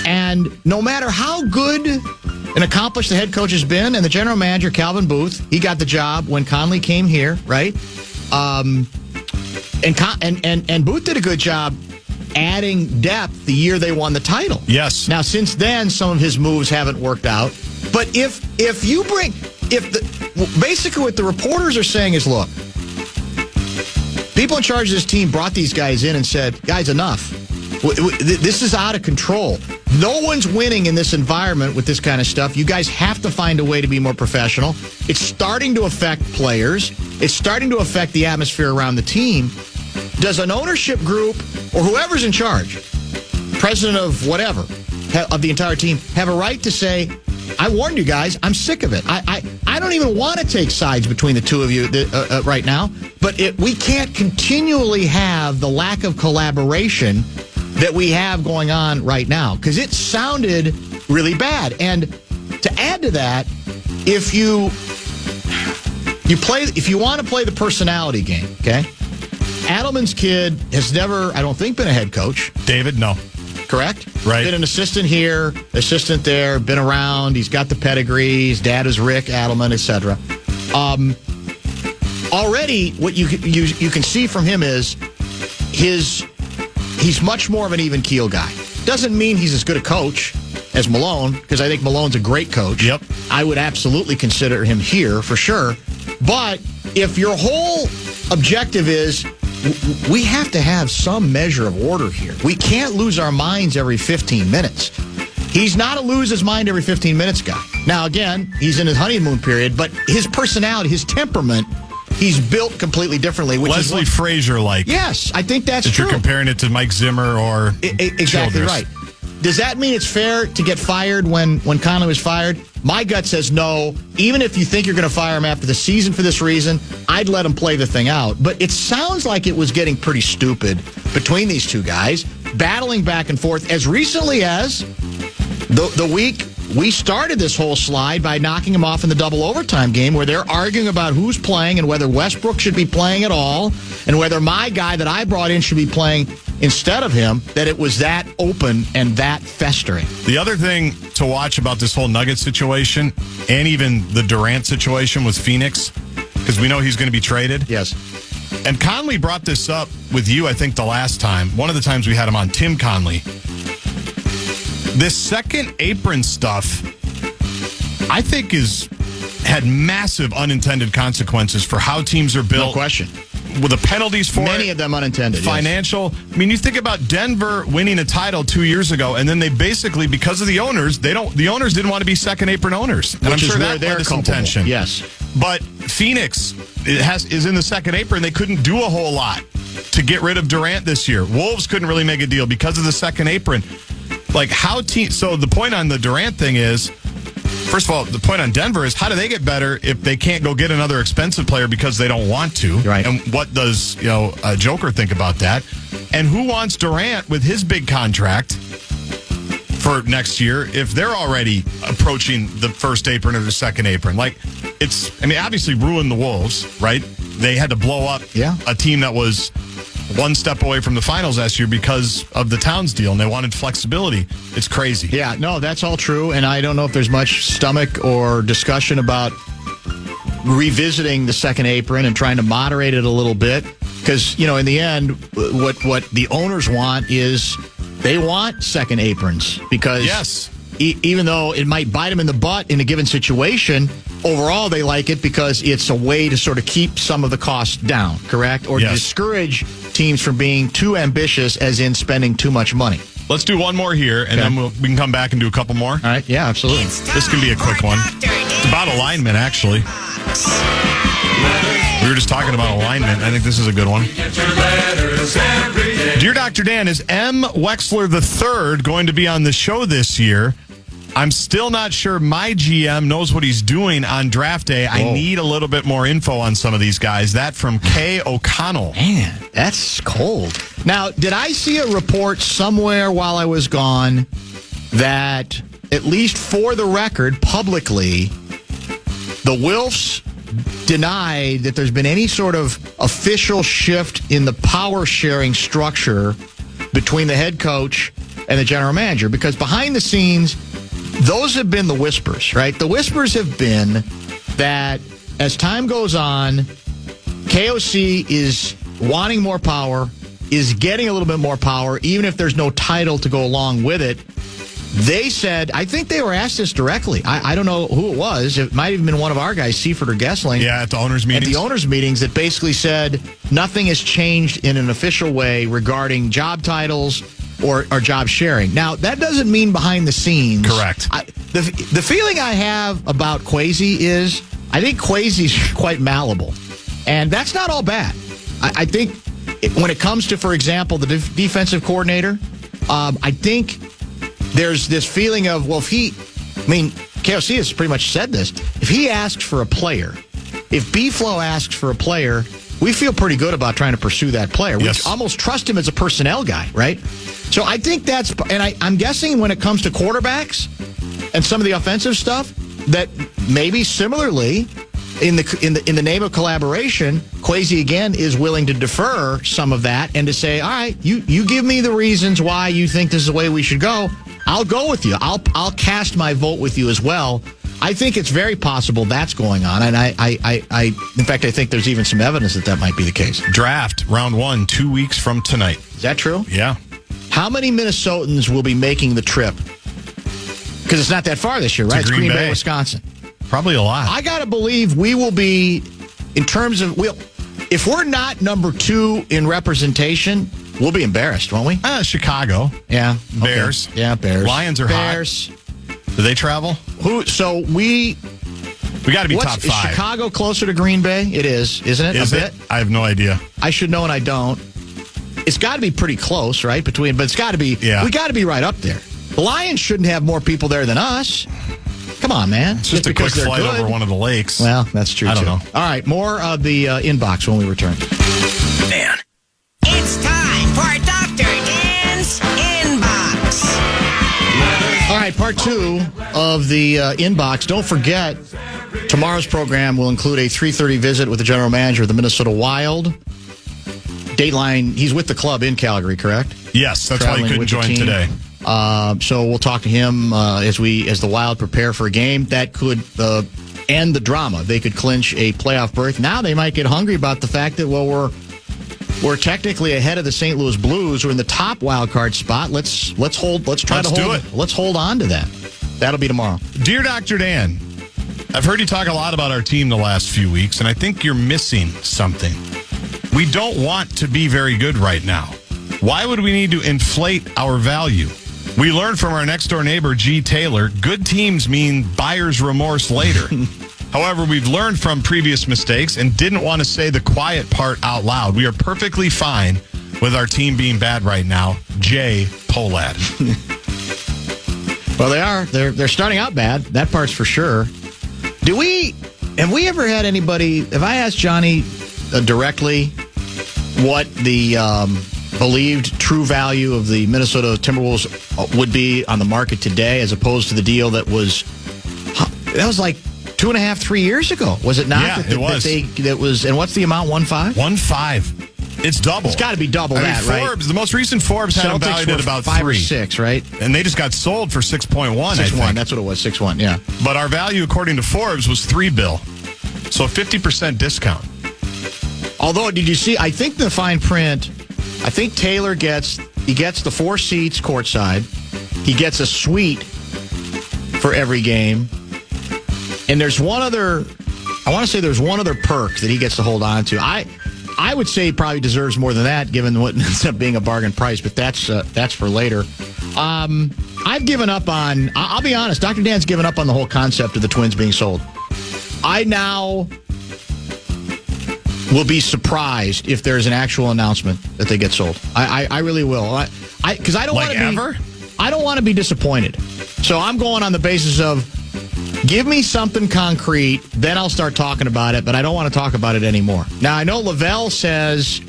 And no matter how good and accomplished the head coach has been, and the general manager, Calvin Booth, he got the job when Conley came here, right? And Booth did a good job adding depth the year they won the title. Yes. Now, since then, some of his moves haven't worked out. But basically what the reporters are saying is, look, people in charge of this team brought these guys in and said, guys, enough. This is out of control. No one's winning in this environment with this kind of stuff. You guys have to find a way to be more professional. It's starting to affect players. It's starting to affect the atmosphere around the team. Does an ownership group or whoever's in charge, president of whatever, of the entire team, have a right to say, I warned you guys, I'm sick of it. I don't even want to take sides between the two of you right now, but we can't continually have the lack of collaboration that we have going on right now, because it sounded really bad. And to add to that, if you want to play the personality game, okay? Adelman's kid has never, I don't think, been a head coach. David, no. Correct? Right. Been an assistant here, assistant there, been around. He's got the pedigree. His dad is Rick Adelman, etc. Already, what you can see from him is he's much more of an even keel guy. Doesn't mean he's as good a coach as Malone, because I think Malone's a great coach. Yep. I would absolutely consider him here for sure. But if your whole objective is, we have to have some measure of order here. We can't lose our minds every 15 minutes. He's not a lose his mind every 15 minutes guy. Now, again, he's in his honeymoon period, but his personality, his temperament, he's built completely differently. Which Leslie is Frazier-like. Yes, I think that's true. You're comparing it to Mike Zimmer or exactly Childress. right. Does that mean it's fair to get fired when Conley was fired? My gut says no. Even if you think you're going to fire him after the season for this reason, I'd let him play the thing out. But it sounds like it was getting pretty stupid between these two guys, battling back and forth as recently as the week we started this whole slide by knocking him off in the double overtime game, where they're arguing about who's playing and whether Westbrook should be playing at all and whether my guy that I brought in should be playing instead of him, that it was that open and that festering. The other thing to watch about this whole Nuggets situation and even the Durant situation with Phoenix, because we know he's going to be traded. Yes. And Conley brought this up with you, I think, the last time. One of the times we had him on, Tim Conley. This second apron stuff, I think, had massive unintended consequences for how teams are built. No question. With the penalties for many of them unintended. Financial. Yes. I mean, you think about Denver winning a title 2 years ago, and then they basically, because of the owners, the owners didn't want to be second apron owners. And I'm sure that led to some tension. Yes. But Phoenix is in the second apron. They couldn't do a whole lot to get rid of Durant this year. Wolves couldn't really make a deal because of the second apron. So the point on the Durant thing is, first of all, the point on Denver is, how do they get better if they can't go get another expensive player because they don't want to? Right. And what does Joker think about that? And who wants Durant with his big contract for next year if they're already approaching the first apron or the second apron? Obviously ruined the Wolves, right? They had to blow up a team that was one step away from the finals last year because of the Towns deal, and they wanted flexibility. It's crazy. Yeah, no, that's all true, and I don't know if there's much stomach or discussion about revisiting the second apron and trying to moderate it a little bit, because, in the end, what the owners want is they want second aprons, because yes. Even though it might bite them in the butt in a given situation, overall they like it because it's a way to sort of keep some of the costs down, correct? Or discourage teams from being too ambitious, as in spending too much money. Let's do one more here, and then we can come back and do a couple more. All right, yeah, absolutely. This can be a quick one. It's about alignment, actually. We were just talking about alignment. I think this is a good one. Dear Dr. Dan, is M. Wexler III going to be on the show this year? I'm still not sure my GM knows what he's doing on draft day. Whoa. I need a little bit more info on some of these guys. That from Kay O'Connell. Man, that's cold. Now, did I see a report somewhere while I was gone that, at least for the record, publicly, the Wilfs denied that there's been any sort of official shift in the power sharing structure between the head coach and the general manager? Because behind the scenes, those have been the whispers, right? The whispers have been that as time goes on, KOC is wanting more power, is getting a little bit more power, even if there's no title to go along with it. They said, I think they were asked this directly. I don't know who it was. It might have been one of our guys, Seifert or Gessling. Yeah, at the owners' meetings. At the owners' meetings that basically said nothing has changed in an official way regarding job titles or job sharing. Now, that doesn't mean behind the scenes. Correct. The feeling I have about Kwesi is I think Kwesi's quite malleable. And that's not all bad. I think when it comes to, for example, the defensive coordinator, I think there's this feeling of, well, KOC has pretty much said this. If he asks for a player, if B-Flow asks for a player, we feel pretty good about trying to pursue that player. We almost trust him as a personnel guy, right? So I think that's, and I'm guessing when it comes to quarterbacks and some of the offensive stuff, that maybe similarly, in the name of collaboration, Kwesi again is willing to defer some of that and to say, all right, you give me the reasons why you think this is the way we should go. I'll go with you. I'll cast my vote with you as well. I think it's very possible that's going on, and in fact, I think there's even some evidence that might be the case. Draft round 1, 2 weeks from tonight. Is that true? Yeah. How many Minnesotans will be making the trip? Because it's not that far this year, right? It's Green Bay, Wisconsin. Probably a lot. I got to believe we will be, in terms of, if we're not number 2 in representation, we'll be embarrassed, won't we? Chicago. Yeah. Bears. Okay. Yeah, Bears. Lions are Bears. hot. Do they travel? So we got to be top 5. Is Chicago closer to Green Bay? It is, isn't it? Is it? I have no idea. I should know and I don't. It's got to be pretty close, right? But it's got to be, we got to be right up there. The Lions shouldn't have more people there than us. Come on, man. It's just a quick flight over one of the lakes. Well, that's true, I don't know. All right, more of the inbox when we return. Man. It's time for Dr. Dan's Inbox. All right, part 2 of the inbox. Don't forget, tomorrow's program will include a 3:30 visit with the general manager of the Minnesota Wild. Dateline, he's with the club in Calgary, correct? Yes, that's why he couldn't join today. So we'll talk to him as the Wild prepare for a game that could end the drama. They could clinch a playoff berth. Now they might get hungry about the fact that we're technically ahead of the St. Louis Blues. We're in the top wild card spot. Let's hold on to that. That'll be tomorrow. Dear Dr. Dan, I've heard you talk a lot about our team the last few weeks, and I think you're missing something. We don't want to be very good right now. Why would we need to inflate our value? We learned from our next-door neighbor, G. Taylor, good teams mean buyer's remorse later. However, we've learned from previous mistakes and didn't want to say the quiet part out loud. We are perfectly fine with our team being bad right now. J. Polad. Well, they are. They're starting out bad. That part's for sure. Have we ever had anybody, have I asked Johnny directly what the believed true value of the Minnesota Timberwolves would be on the market today as opposed to the deal that was like 2.5, 3 years ago? Was it not? Yeah, it was. And what's the amount? 1.5? 1.5. It's double. It's got to be double that, Forbes, right? The most recent Forbes had them valued at about 5 3. or 6, right? And they just got sold for 6.1. 6.1. That's what it was. 6.1. Yeah. But our value, according to Forbes, was $3 billion. So 50% discount. Although, did you see? I think the fine print. I think Taylor gets the 4 seats courtside. He gets a suite for every game. And there's one other. I want to say there's one other perk that he gets to hold on to. I would say he probably deserves more than that, given what ends up being a bargain price. But that's for later. I've given up on. I'll be honest. Dr. Dan's given up on the whole concept of the Twins being sold. I now will be surprised if there's an actual announcement that they get sold. I really will. Because I don't want to be ever. I don't want to be disappointed. So I'm going on the basis of give me something concrete, then I'll start talking about it. But I don't want to talk about it anymore. Now I know Lavelle says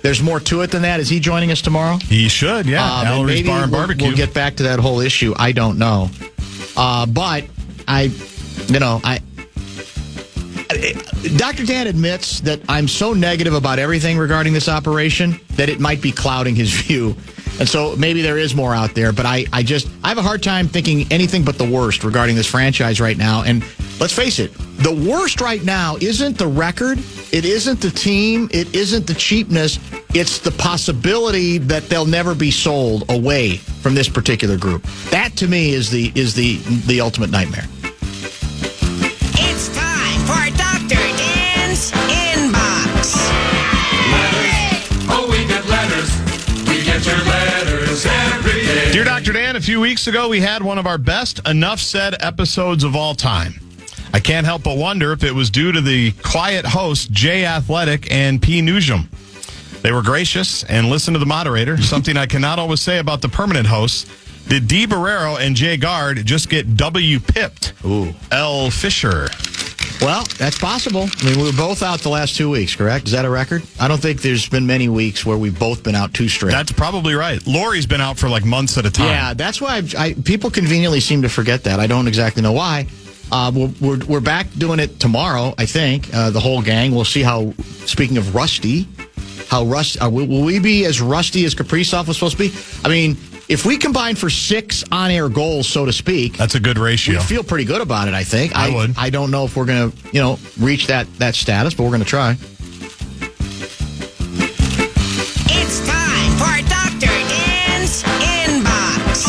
there's more to it than that. Is he joining us tomorrow? He should. Yeah. Ellery's Bar and Barbecue. We'll get back to that whole issue. I don't know. But Dr. Dan admits that I'm so negative about everything regarding this operation that it might be clouding his view. And so maybe there is more out there. But I have a hard time thinking anything but the worst regarding this franchise right now. And let's face it, the worst right now isn't the record, it isn't the team, it isn't the cheapness, it's the possibility that they'll never be sold away from this particular group. That, to me, is the ultimate nightmare. It's time for Dr. Dan's Inbox. Oh, we get letters. We get your letters every day. Dear Dr. Dan, a few weeks ago, we had one of our best Enough Said episodes of all time. I can't help but wonder if it was due to the quiet hosts, Jay Athletic and P. Nugent. They were gracious and listened to the moderator, something I cannot always say about the permanent hosts. Did D. Barrero and Jay Gard just get W-pipped? Ooh. L. Fisher. Well, that's possible. I mean, we were both out the last 2 weeks, correct? Is that a record? I don't think there's been many weeks where we've both been out 2 straight. That's probably right. Lori's been out for like months at a time. Yeah, that's why people conveniently seem to forget that. I don't exactly know why. We're back doing it tomorrow, I think, the whole gang. We'll see how, speaking of rusty, will we be as rusty as Kaprizov was supposed to be? I mean, if we combine for 6 on-air goals, so to speak, that's a good ratio. We feel pretty good about it, I think. I would. I don't know if we're going to, reach that status, but we're going to try. It's time for Dr. Dan's Inbox.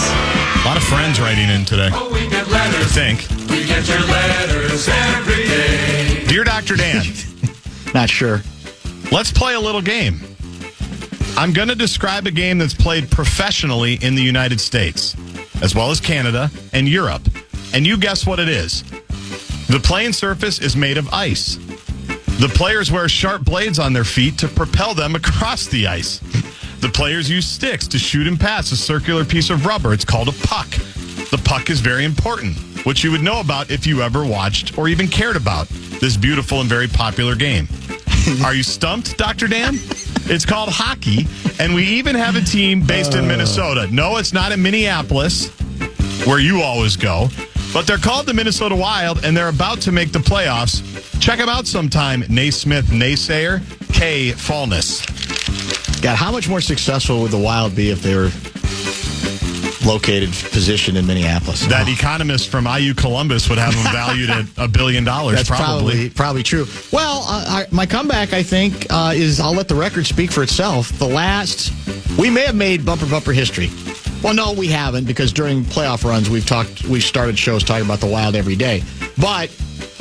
A lot of friends writing in today. Oh, we get letters. I think. We get your letters every day. Dear Dr. Dan. Not sure. Let's play a little game. I'm going to describe a game that's played professionally in the United States, as well as Canada and Europe. And you guess what it is. The playing surface is made of ice. The players wear sharp blades on their feet to propel them across the ice. The players use sticks to shoot and pass a circular piece of rubber. It's called a puck. The puck is very important, which you would know about if you ever watched or even cared about this beautiful and very popular game. Are you stumped, Dr. Dan? It's called hockey, and we even have a team based in Minnesota. No, it's not in Minneapolis, where you always go, but they're called the Minnesota Wild, and they're about to make the playoffs. Check them out sometime, Naismith Naysayer, K. Fallness. God, how much more successful would the Wild be if they were located, positioned in Minneapolis? That economist from IU Columbus would have them valued at $1 billion. That's probably true. Well, my comeback, I think, is I'll let the record speak for itself. We may have made bumper history. Well, no, we haven't, because during playoff runs we've started shows talking about the Wild every day. But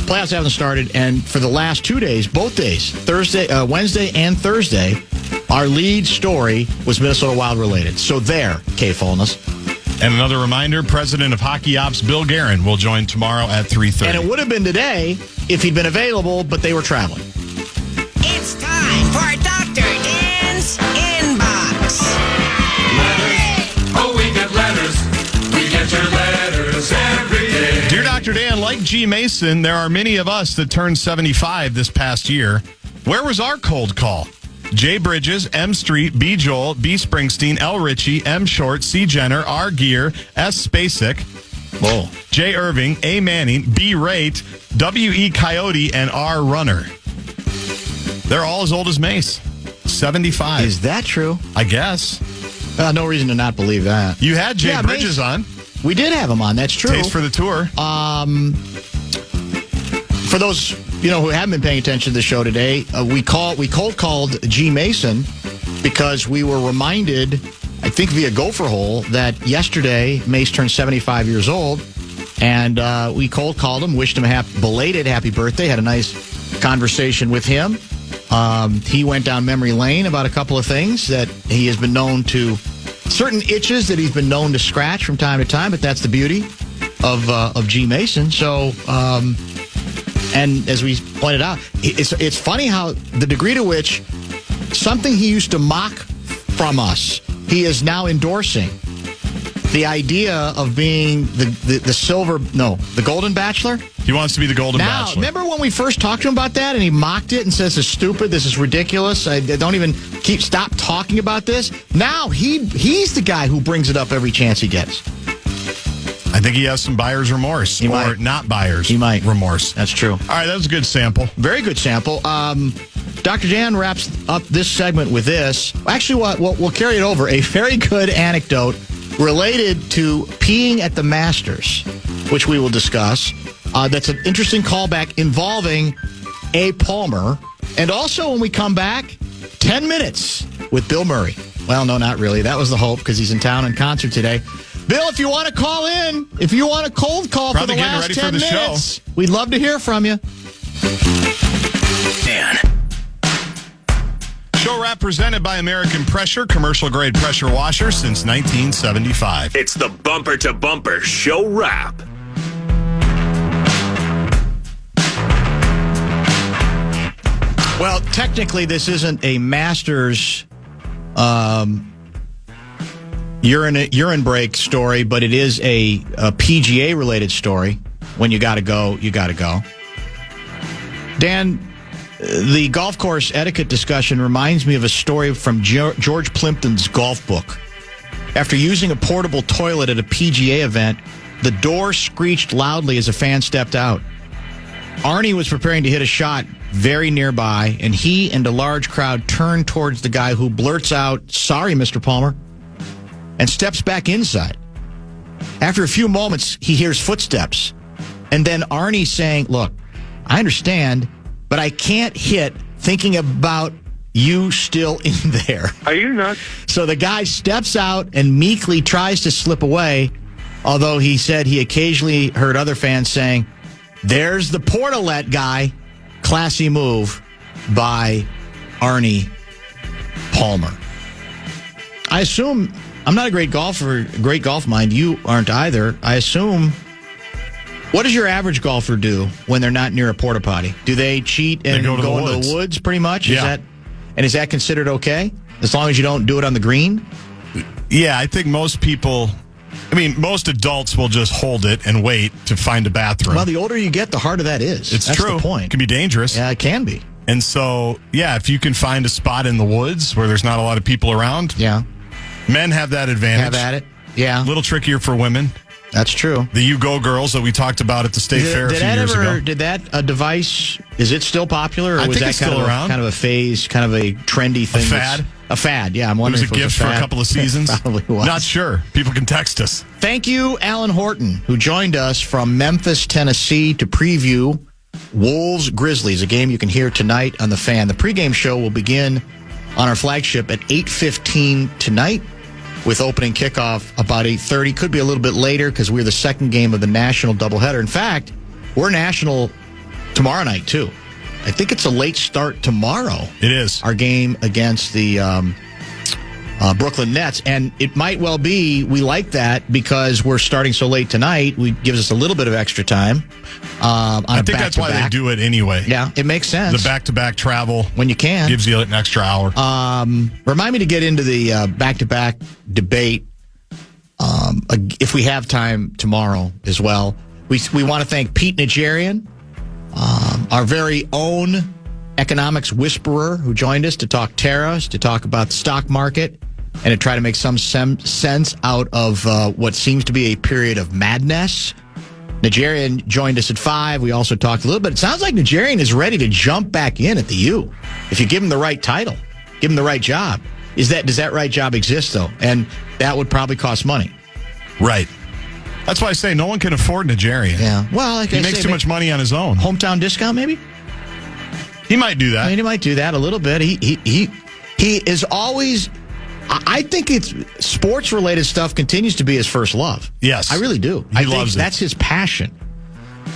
playoffs haven't started, and for the last 2 days, both days, Wednesday and Thursday, our lead story was Minnesota Wild related. So there, K. Fullness. And another reminder, President of Hockey Ops Bill Guerin will join tomorrow at 3:30. And it would have been today if he'd been available, but they were traveling. It's time for Dr. Dan's Inbox. Letters. Oh, we get letters. We get your letters every day. Dear Dr. Dan, like G. Mason, there are many of us that turned 75 this past year. Where was our cold call? J. Bridges, M. Street, B. Joel, B. Springsteen, L. Ritchie, M. Short, C. Jenner, R. Gear, S. Spacek, Whoa. J. Irving, A. Manning, B. Rate, W. E. Coyote, and R. Runner. They're all as old as Mace. 75. Is that true? I guess. No reason to not believe that. You had J. Bridges on. We did have him on. That's true. Taste for the tour. For those who haven't been paying attention to the show today, we cold called G. Mason because we were reminded, I think via Gopher Hole, that yesterday Mace turned 75 years old, and we cold called him, wished him a belated happy birthday, had a nice conversation with him. He went down memory lane about a couple of things that he has been known to, certain itches that he's been known to scratch from time to time, but that's the beauty of G. Mason. So, and as we pointed out, it's funny how the degree to which something he used to mock from us, he is now endorsing. The idea of being the Golden Bachelor. He wants to be the Golden Bachelor. Remember when we first talked to him about that and he mocked it and says it's stupid, this is ridiculous, I don't even stop talking about this? Now he's the guy who brings it up every chance he gets. I think he has some buyer's remorse. Not buyer's remorse. That's true. All right, that was a good sample. Very good sample. Dr. Dan wraps up this segment with this. Actually, we'll carry it over. A very good anecdote related to peeing at the Masters, which we will discuss. That's an interesting callback involving A. Palmer. And also, when we come back, 10 minutes with Bill Murray. Well, no, not really. That was the hope because he's in town in concert today. Bill, if you want to call in, if you want a cold call Probably for the getting last ready 10 for the minutes, show. we'd love to hear from you. Dan. Show wrap presented by American Pressure, commercial-grade pressure washer since 1975. It's the Bumper to Bumper Show Wrap. Well, technically, this isn't a Masters urine break story, but it is a PGA-related story. When you got to go, you got to go. Dan, the golf course etiquette discussion reminds me of a story from George Plimpton's golf book. After using a portable toilet at a PGA event, the door screeched loudly as a fan stepped out. Arnie was preparing to hit a shot very nearby, and he and a large crowd turned towards the guy who blurts out, "Sorry, Mr. Palmer," and steps back inside. After a few moments, he hears footsteps, and then Arnie saying, "Look, I understand, but I can't hit thinking about you still in there." Are you nuts? So the guy steps out and meekly tries to slip away, although he said he occasionally heard other fans saying, "There's the portalette guy." Classy move by Arnie Palmer. I assume, I'm not a great golfer, great golf mind. You aren't either. I assume, what does your average golfer do when they're not near a porta potty? Do they cheat and go to the into woods. the woods pretty much? Yeah. Is that considered okay? As long as you don't do it on the green? Yeah, I think most adults will just hold it and wait to find a bathroom. Well, the older you get, the harder that is. It's That's true. the point. It can be dangerous. Yeah, it can be. And so, yeah, if you can find a spot in the woods where there's not a lot of people around, Yeah. men have that advantage. Have at it. Yeah. A little trickier for women. That's true. The You Go Girls that we talked about at the State Fair a few years ago. Did that device, is it still popular? Or I was think that it's kind still of around. Kind of a phase, kind of a trendy thing? fad? A fad, yeah. I'm It was wondering a if it was gift for a fad. couple of seasons. Probably was. Not sure. People can text us. Thank you, Alan Horton, who joined us from Memphis, Tennessee to preview Wolves Grizzlies, a game you can hear tonight on The Fan. The pregame show will begin on our flagship at 8:15 tonight, with opening kickoff about 8:30. Could be a little bit later because we're the second game of the national doubleheader. In fact, we're national tomorrow night, too. I think it's a late start tomorrow. It is. Our game against the Brooklyn Nets. And it might well be we like that because we're starting so late tonight. It gives us a little bit of extra time. I think that's why they do it anyway. Yeah, it makes sense. The back-to-back travel when you can. gives you an extra hour. Remind me to get into the back-to-back debate if we have time tomorrow as well. We want to thank Pete Najarian, our very own economics whisperer who joined us to talk tariffs, to talk about the stock market, and to try to make some sense out of what seems to be a period of madness. Najarian joined us at 5. We also talked a little bit. It sounds like Najarian is ready to jump back in at the U. If you give him the right title, give him the right job. Does that right job exist, though? And that would probably cost money. Right. That's why I say no one can afford Najarian. Yeah. Well, like he makes too much money on his own. Hometown discount, maybe? He might do that. I mean, he might do that a little bit. He is always... I think it's sports-related stuff continues to be his first love. Yes. I really do. He loves it. That's his passion.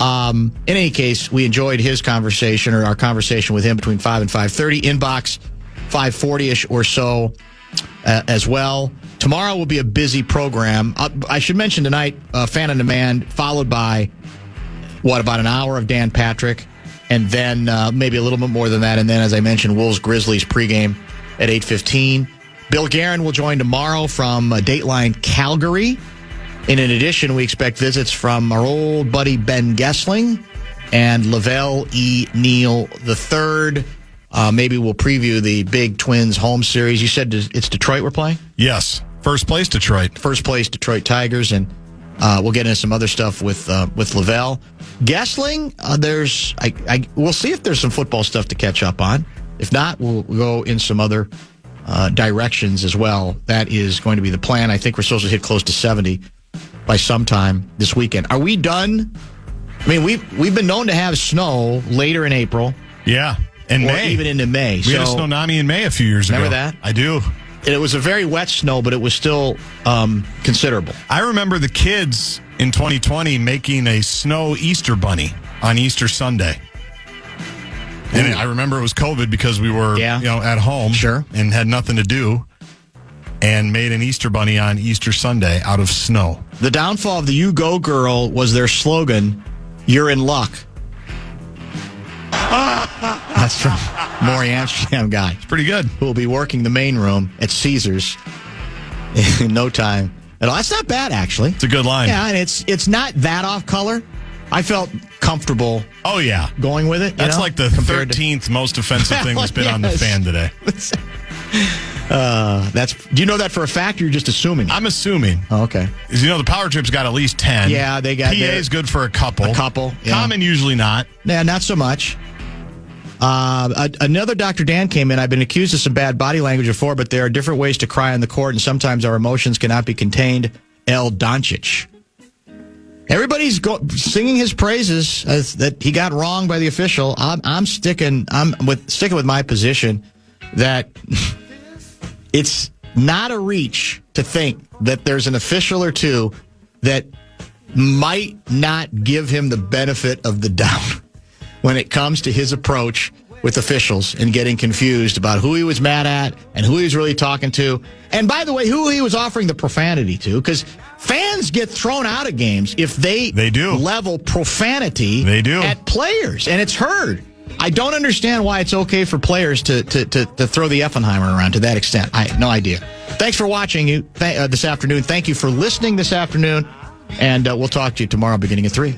In any case, we enjoyed his conversation, or our conversation with him between 5 and 5:30. Inbox 5:40-ish or so as well. Tomorrow will be a busy program. I should mention tonight, Fan on Demand, followed by, about an hour of Dan Patrick, and then maybe a little bit more than that. And then, as I mentioned, Wolves-Grizzlies pregame at 8:15. Bill Guerin will join tomorrow from Dateline Calgary. And in addition, we expect visits from our old buddy Ben Gessling and Lavelle E. Neal III. Maybe we'll preview the big Twins home series. You said it's Detroit we're playing? Yes. First place Detroit. First place Detroit Tigers. And we'll get into some other stuff with Lavelle. Gessling, we'll see if there's some football stuff to catch up on. If not, we'll go in some other directions as well. That is going to be the plan. I think we're supposed to hit close to 70 by sometime this weekend. Are we done I mean, we've been known to have snow later in April. Yeah, and or May. even into May. We had a tsunami in May a few years ago. Remember that? I do. It was a very wet snow, but it was still considerable. I remember the kids in 2020 making a snow Easter bunny on Easter Sunday. And I remember it was COVID because we were at home and had nothing to do, and made an Easter bunny on Easter Sunday out of snow. The downfall of the You Go Girl was their slogan, "You're in luck." That's from Maury Amsterdam guy. It's pretty good. Who will be working the main room at Caesars in no time at all. That's not bad, actually. It's a good line. Yeah, and it's not that off color. I felt comfortable. Oh, yeah. Going with it. That's like the 13th most offensive thing that's been on the fan today. Do you know that for a fact, or you're just assuming? I'm assuming. Oh, okay. Because the Power Trip's got at least 10. Yeah, they got. PA's good for a couple. Yeah. Common usually not. Yeah, not so much. Another Dr. Dan came in. I've been accused of some bad body language before, but there are different ways to cry on the court, and sometimes our emotions cannot be contained. El Doncic. Everybody's singing his praises that he got wrong by the official. I'm sticking with my position that it's not a reach to think that there's an official or two that might not give him the benefit of the doubt when it comes to his approach with officials and getting confused about who he was mad at and who he was really talking to. And by the way, who he was offering the profanity to, because fans get thrown out of games if they do level profanity at players, and it's heard. I don't understand why it's okay for players to throw the Effenheimer around to that extent. I have no idea. Thanks for watching this afternoon. Thank you for listening this afternoon, and we'll talk to you tomorrow beginning at 3.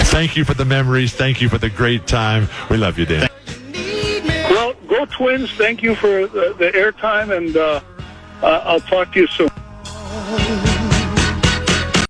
Thank you for the memories. Thank you for the great time. We love you, Dan. Well, go Twins. Thank you for the airtime, and I'll talk to you soon.